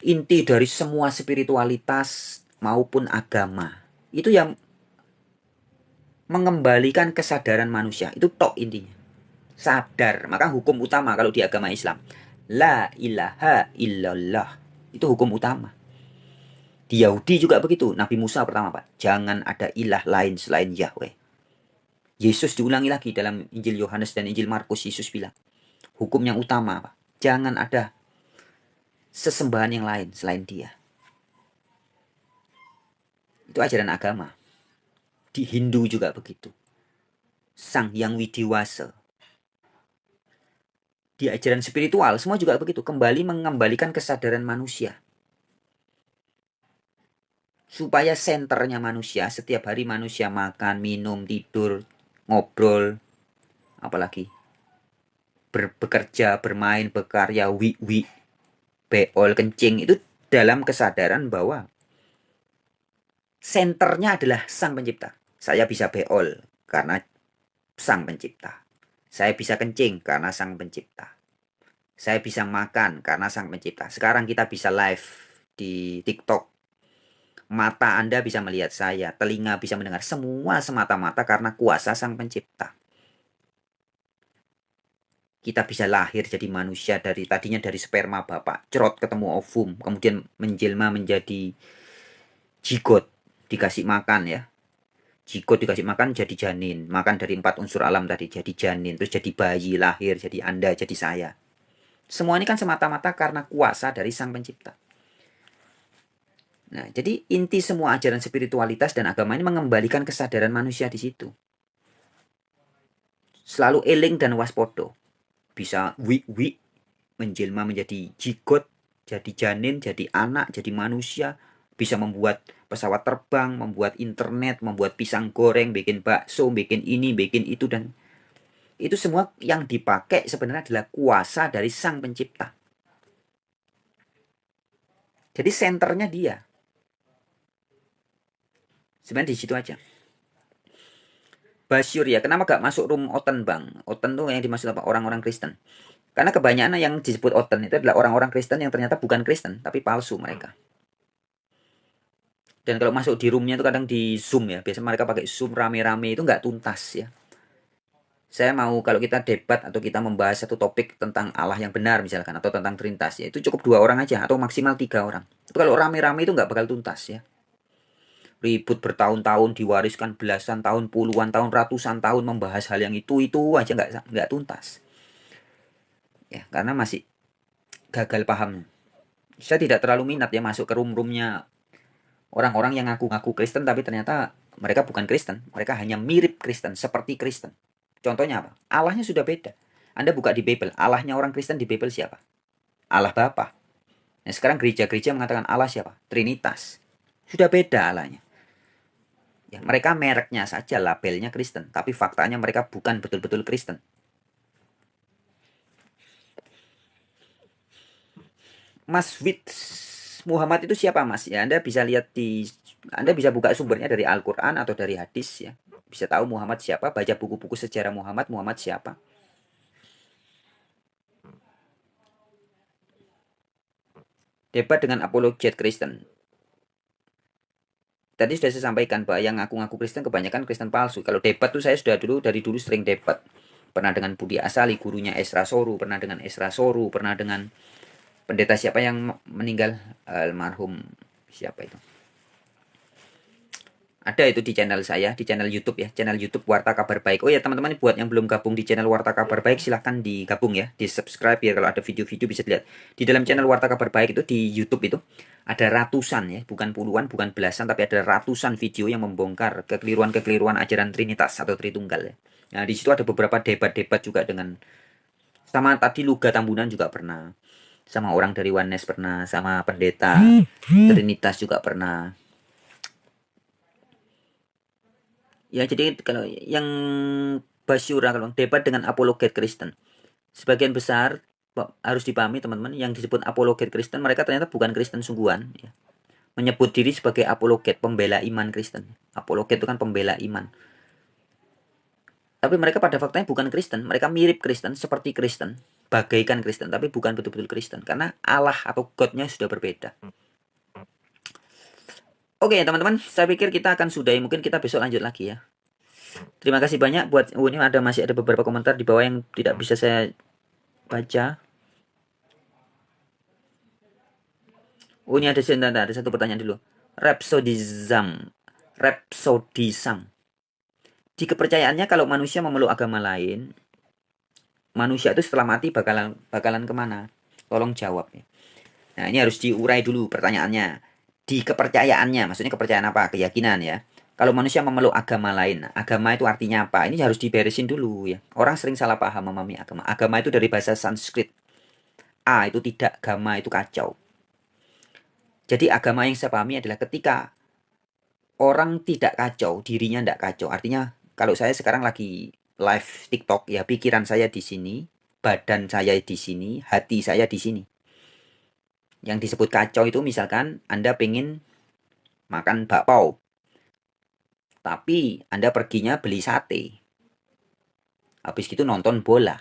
inti dari semua spiritualitas maupun agama itu yang mengembalikan kesadaran manusia. Itu tok intinya. Sadar. Maka hukum utama kalau di agama Islam, la ilaha illallah. Itu hukum utama. Di Yahudi juga begitu. Nabi Musa pertama, Pak. Jangan ada ilah lain selain Yahweh. Yesus diulangi lagi dalam Injil Yohanes dan Injil Markus. Yesus bilang, hukum yang utama, Pak. Jangan ada sesembahan yang lain selain dia. Itu ajaran agama. Di Hindu juga begitu. Sang Yang Widiwasa. Di ajaran spiritual semua juga begitu. Kembali mengembalikan kesadaran manusia. Supaya senternya manusia, setiap hari manusia makan, minum, tidur, ngobrol, apalagi bekerja, bermain, berkarya, beol, kencing, itu dalam kesadaran bahwa senternya adalah Sang Pencipta. Saya bisa beol karena Sang Pencipta. Saya bisa kencing karena Sang Pencipta. Saya bisa makan karena Sang Pencipta. Sekarang kita bisa live di TikTok. Mata Anda bisa melihat saya, telinga bisa mendengar. Semua semata-mata karena kuasa Sang Pencipta. Kita bisa lahir jadi manusia tadinya dari sperma bapak, cerot ketemu ovum, kemudian menjelma menjadi jigot, dikasih makan ya. Jigot dikasih makan jadi janin, makan dari 4 unsur alam tadi jadi janin, terus jadi bayi lahir, jadi Anda, jadi saya. Semua ini kan semata-mata karena kuasa dari Sang Pencipta. Nah, jadi inti semua ajaran spiritualitas dan agama ini mengembalikan kesadaran manusia di situ. Selalu eling dan waspodo. Bisa menjelma menjadi jigot, jadi janin, jadi anak, jadi manusia, bisa membuat pesawat terbang, membuat internet, membuat pisang goreng, bikin bakso, bikin ini, bikin itu, dan itu semua yang dipakai sebenarnya adalah kuasa dari Sang Pencipta. Jadi senternya dia. Sebenarnya di situ aja. Basyur ya, kenapa gak masuk room Oten bang? Oten tuh yang dimaksud apa? Orang-orang Kristen. Karena kebanyakan yang disebut Oten itu adalah orang-orang Kristen yang ternyata bukan Kristen, tapi palsu mereka. Dan kalau masuk di roomnya itu kadang di Zoom ya, biasanya mereka pakai Zoom rame-rame itu nggak tuntas ya. Saya mau kalau kita debat atau kita membahas satu topik tentang Allah yang benar misalkan, atau tentang Trinitas ya, itu cukup 2 orang aja atau maksimal 3 orang. Itu kalau rame-rame itu nggak bakal tuntas ya. Ribut bertahun-tahun, diwariskan belasan tahun, puluhan tahun, ratusan tahun membahas hal yang itu aja nggak tuntas. Ya, karena masih gagal paham. Saya tidak terlalu minat ya masuk ke room-roomnya orang-orang yang ngaku-ngaku Kristen tapi ternyata mereka bukan Kristen. Mereka hanya mirip Kristen, seperti Kristen. Contohnya apa? Allahnya sudah beda. Anda buka di Bible, Allahnya orang Kristen di Bible siapa? Allah Bapa. Nah, sekarang gereja-gereja mengatakan Allah siapa? Trinitas. Sudah beda Allahnya. Ya, mereka mereknya saja labelnya Kristen, tapi faktanya mereka bukan betul-betul Kristen. Mas Wits Muhammad itu siapa Mas? Ya Anda bisa lihat Anda bisa buka sumbernya dari Al-Quran atau dari hadis ya. Bisa tahu Muhammad siapa, baca buku-buku sejarah Muhammad siapa. Debat dengan apologet Kristen. Tadi sudah saya sampaikan bahwa yang ngaku-ngaku Kristen kebanyakan Kristen palsu. Kalau debat tuh saya sudah dari dulu sering debat. Pernah dengan Budi Asali, gurunya Esra Soru, pernah dengan Esra Soru, pernah dengan pendeta siapa yang meninggal, almarhum siapa itu? Ada itu di channel saya, di channel YouTube ya, channel YouTube Warta Kabar Baik. Oh ya teman-teman, buat yang belum gabung di channel Warta Kabar Baik, silahkan digabung ya, di subscribe ya, kalau ada video-video bisa dilihat. Di dalam channel Warta Kabar Baik itu di YouTube itu ada ratusan ya, bukan puluhan, bukan belasan, tapi ada ratusan video yang membongkar kekeliruan-kekeliruan ajaran Trinitas atau Tritunggal ya. Nah di situ ada beberapa debat-debat juga dengan sama tadi Luga Tambunan juga pernah, sama orang dari Oneness pernah, sama pendeta Trinitas juga pernah. Ya, jadi kalau yang Basyura kalau debat dengan apologet Kristen, sebagian besar harus dipahami teman-teman, yang disebut apologet Kristen mereka ternyata bukan Kristen sungguhan ya. Menyebut diri sebagai apologet, pembela iman Kristen. Apologet itu kan pembela iman. Tapi mereka pada faktanya bukan Kristen, mereka mirip Kristen, seperti Kristen, bagaikan Kristen, tapi bukan betul-betul Kristen karena Allah atau God-nya sudah berbeda. Oke, teman-teman, saya pikir kita akan sudahi, mungkin kita besok lanjut lagi ya. Terima kasih banyak buat ini masih ada beberapa komentar di bawah yang tidak bisa saya baca. Oh, ini ada satu pertanyaan dulu. Rhapsodism. Di kepercayaannya kalau manusia memeluk agama lain, manusia itu setelah mati bakalan kemana? Tolong jawab ya. Nah, ini harus diurai dulu pertanyaannya. Di kepercayaannya, maksudnya kepercayaan apa? Keyakinan ya. Kalau manusia memeluk agama lain, agama itu artinya apa? Ini harus diberesin dulu ya. Orang sering salah paham memahami agama. Agama itu dari bahasa Sanskrit. A itu tidak, agama itu kacau. Jadi agama yang saya pahami adalah ketika orang tidak kacau, dirinya tidak kacau. Artinya kalau saya sekarang lagi live TikTok ya, pikiran saya di sini, badan saya di sini, hati saya di sini. Yang disebut kacau itu misalkan Anda pengen makan bakpao, tapi Anda perginya beli sate. Habis gitu nonton bola.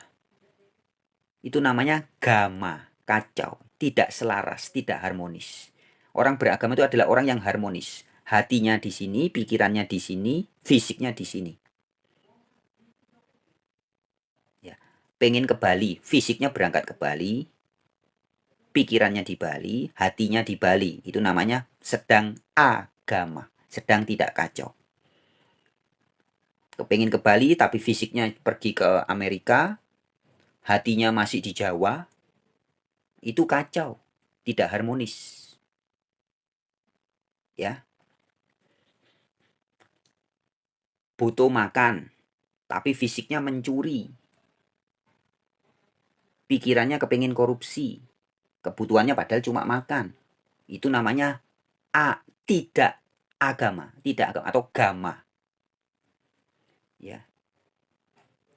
Itu namanya gama, kacau, tidak selaras, tidak harmonis. Orang beragama itu adalah orang yang harmonis. Hatinya di sini, pikirannya di sini, fisiknya di sini. Ya, pengen ke Bali, fisiknya berangkat ke Bali, pikirannya di Bali, hatinya di Bali. Itu namanya sedang agama, sedang tidak kacau. Kepengen ke Bali tapi fisiknya pergi ke Amerika, hatinya masih di Jawa, itu kacau, tidak harmonis. Ya, butuh makan, tapi fisiknya mencuri. Pikirannya kepengen korupsi. Kebutuhannya padahal cuma makan. Itu namanya tidak agama, tidak agama atau gama. Ya.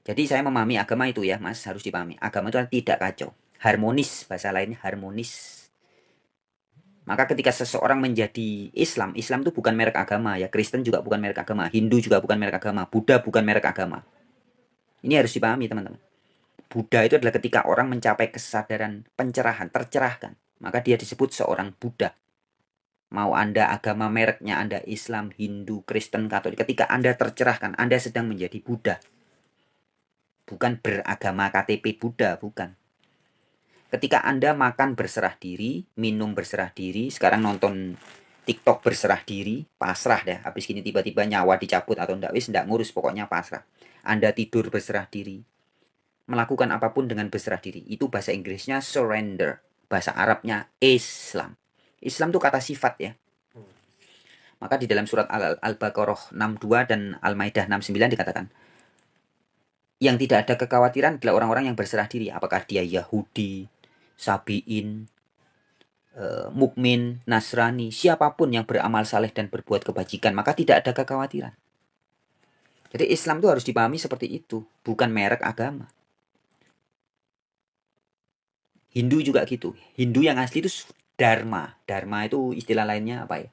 Jadi saya memahami agama itu ya, Mas, harus dipahami. Agama itu tidak kacau, harmonis, bahasa lainnya harmonis. Maka ketika seseorang menjadi Islam, Islam itu bukan merek agama ya, Kristen juga bukan merek agama, Hindu juga bukan merek agama, Buddha bukan merek agama. Ini harus dipahami, teman-teman. Buddha itu adalah ketika orang mencapai kesadaran pencerahan, tercerahkan, maka dia disebut seorang Buddha. Mau Anda agama mereknya Anda Islam, Hindu, Kristen, Katolik, ketika Anda tercerahkan, Anda sedang menjadi Buddha. Bukan beragama KTP Buddha, bukan. Ketika Anda makan berserah diri, minum berserah diri, sekarang nonton TikTok berserah diri, pasrah deh. Habis gini tiba-tiba nyawa dicabut atau enggak, wis enggak ngurus, pokoknya pasrah. Anda tidur berserah diri, melakukan apapun dengan berserah diri. Itu bahasa Inggrisnya surrender. Bahasa Arabnya Islam. Islam itu kata sifat ya. Maka di dalam surat Al-Baqarah 62 dan Al-Maidah 69 dikatakan, yang tidak ada kekhawatiran adalah orang-orang yang berserah diri. Apakah dia Yahudi, Sabiin, mukmin, Nasrani, siapapun yang beramal saleh dan berbuat kebajikan, maka tidak ada kekhawatiran. Jadi Islam itu harus dipahami seperti itu, bukan merek agama. Hindu juga gitu. Hindu yang asli itu Dharma. Dharma itu istilah lainnya apa ya?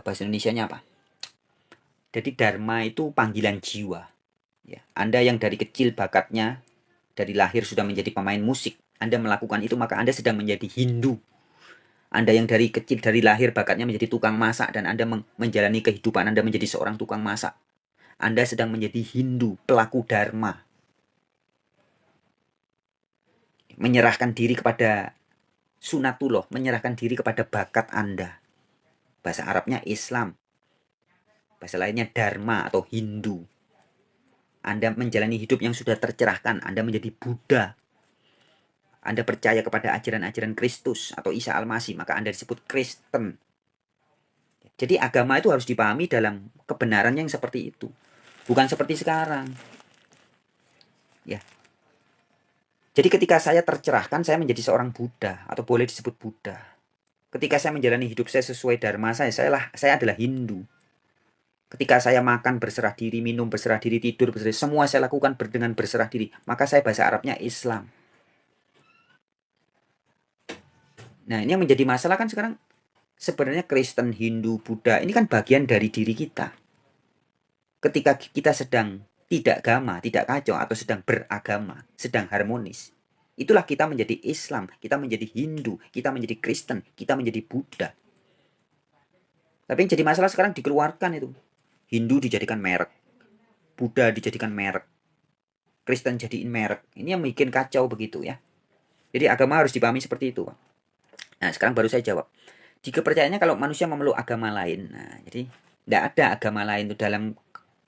Bahasa Indonesianya apa? Jadi Dharma itu panggilan jiwa. Ya, Anda yang dari kecil bakatnya, dari lahir sudah menjadi pemain musik, Anda melakukan itu maka Anda sedang menjadi Hindu. Anda yang dari kecil, dari lahir bakatnya menjadi tukang masak dan Anda menjalani kehidupan Anda menjadi seorang tukang masak. Anda sedang menjadi Hindu, pelaku Dharma. Menyerahkan diri kepada sunatullah, menyerahkan diri kepada bakat Anda. Bahasa Arabnya Islam. Bahasa lainnya Dharma atau Hindu. Anda menjalani hidup yang sudah tercerahkan. Anda menjadi Buddha. Anda percaya kepada ajaran-ajaran Kristus atau Isa Al-Masih, maka Anda disebut Kristen. Jadi agama itu harus dipahami dalam kebenaran yang seperti itu. Bukan seperti sekarang. Ya. Jadi ketika saya tercerahkan, saya menjadi seorang Buddha atau boleh disebut Buddha. Ketika saya menjalani hidup saya sesuai dharma saya adalah Hindu. Ketika saya makan berserah diri, minum berserah diri, tidur berserah diri, semua saya lakukan dengan berserah diri. Maka saya bahasa Arabnya Islam. Nah, ini yang menjadi masalah kan sekarang. Sebenarnya Kristen, Hindu, Buddha, ini kan bagian dari diri kita. Ketika kita sedang tidak gama, tidak kacau, atau sedang beragama, sedang harmonis, itulah kita menjadi Islam, kita menjadi Hindu, kita menjadi Kristen, kita menjadi Buddha. Tapi yang jadi masalah sekarang dikeluarkan itu. Hindu dijadikan merek, Buddha dijadikan merek, Kristen jadiin merek. Ini yang bikin kacau begitu ya. Jadi agama harus dipahami seperti itu. Nah, sekarang baru saya jawab. Di kepercayaannya kalau manusia memeluk agama lain, nah jadi tidak ada agama lain itu dalam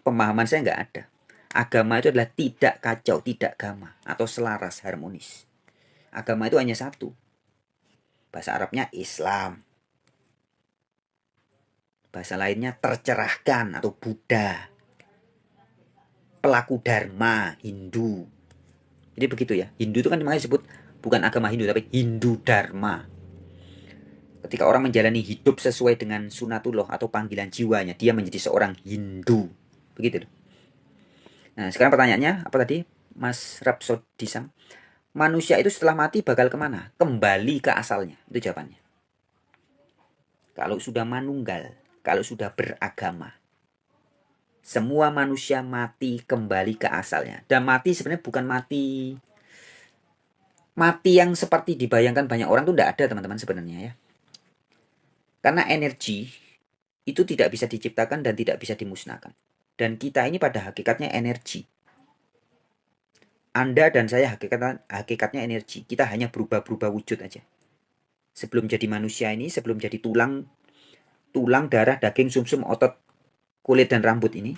pemahaman saya nggak ada. Agama itu adalah tidak kacau, tidak gama atau selaras harmonis. Agama itu hanya satu. Bahasa Arabnya Islam. Bahasa lainnya tercerahkan atau Buddha. Pelaku Dharma, Hindu. Jadi begitu ya. Hindu itu kan makanya disebut bukan agama Hindu tapi Hindu Dharma. Ketika orang menjalani hidup sesuai dengan sunatullah atau panggilan jiwanya, dia menjadi seorang Hindu. Begitu. Nah, sekarang pertanyaannya, apa tadi? Mas Rapsodisam. Manusia itu setelah mati bakal kemana? Kembali ke asalnya. Itu jawabannya. Kalau sudah manunggal, kalau sudah beragama. Semua manusia mati kembali ke asalnya. Dan mati sebenarnya bukan mati yang seperti dibayangkan banyak orang itu tidak ada teman-teman sebenarnya ya. Karena energi itu tidak bisa diciptakan dan tidak bisa dimusnahkan. Dan kita ini pada hakikatnya energi. Anda dan saya hakikatnya energi. Kita hanya berubah-berubah wujud aja. Sebelum jadi manusia ini, sebelum jadi tulang, darah, daging, sumsum, otot, kulit, dan rambut ini,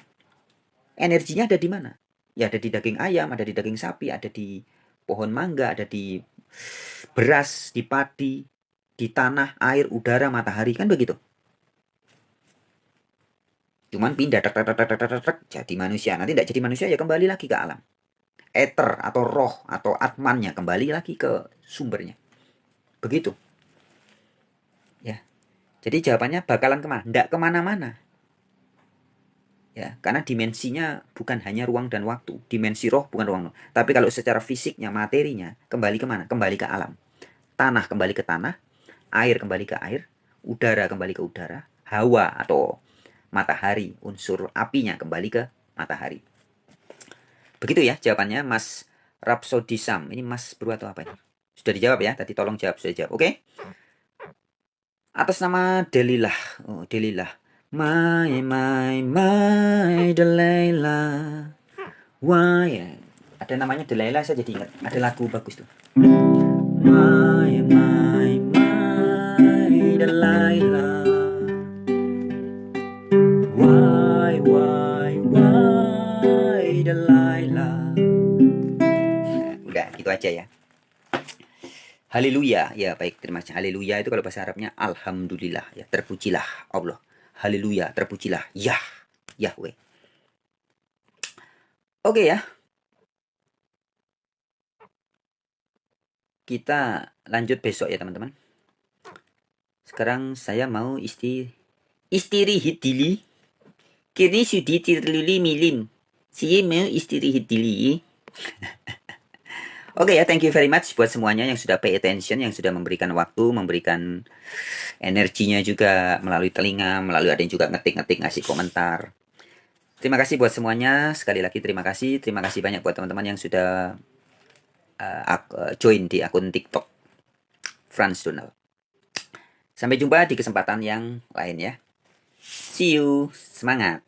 energinya ada di mana? Ya ada di daging ayam, ada di daging sapi, ada di pohon mangga, ada di beras, di padi, di tanah, air, udara, matahari, kan begitu. Cuman pindah jadi manusia. Nanti tidak jadi manusia ya kembali lagi ke alam. Ether atau roh atau atmannya kembali lagi ke sumbernya. Begitu. Ya. Jadi jawabannya bakalan kemana? Tidak kemana-mana. Ya, karena dimensinya bukan hanya ruang dan waktu. Dimensi roh bukan ruang. Tapi kalau secara fisiknya, materinya, kembali kemana? Kembali ke alam. Tanah kembali ke tanah. Air kembali ke air. Udara kembali ke udara. Hawa atau matahari, unsur apinya kembali ke matahari. Begitu ya jawabannya Mas Rapsodisam. Ini Mas Bro atau apa ini? Sudah dijawab ya? Tadi tolong jawab, sudah jawab. Oke? Atas nama Delilah. Oh, Delilah. My Delilah. Why? Ada namanya Delilah, saya jadi ingat. Ada lagu bagus tuh. My Delilah. Why Delilah. Udah gitu aja ya. Haleluya. Ya baik, terima kasih. Haleluya itu kalau bahasa Arabnya alhamdulillah ya, terpujilah Allah. Haleluya, terpujilah Yahweh. Oke ya. Kita lanjut besok ya teman-teman. Sekarang saya mau istirahat dulu. Kini sudah terlalu milim. Saya mau istirahat dulu. Oke ya, thank you very much buat semuanya yang sudah pay attention, yang sudah memberikan waktu, memberikan energinya juga melalui telinga, melalui ada yang juga ngetik-ngetik, ngasih komentar. Terima kasih buat semuanya. Sekali lagi terima kasih. Terima kasih banyak buat teman-teman yang sudah join di akun TikTok Franz Donald. Sampai jumpa di kesempatan yang lain ya. See you. Semangat.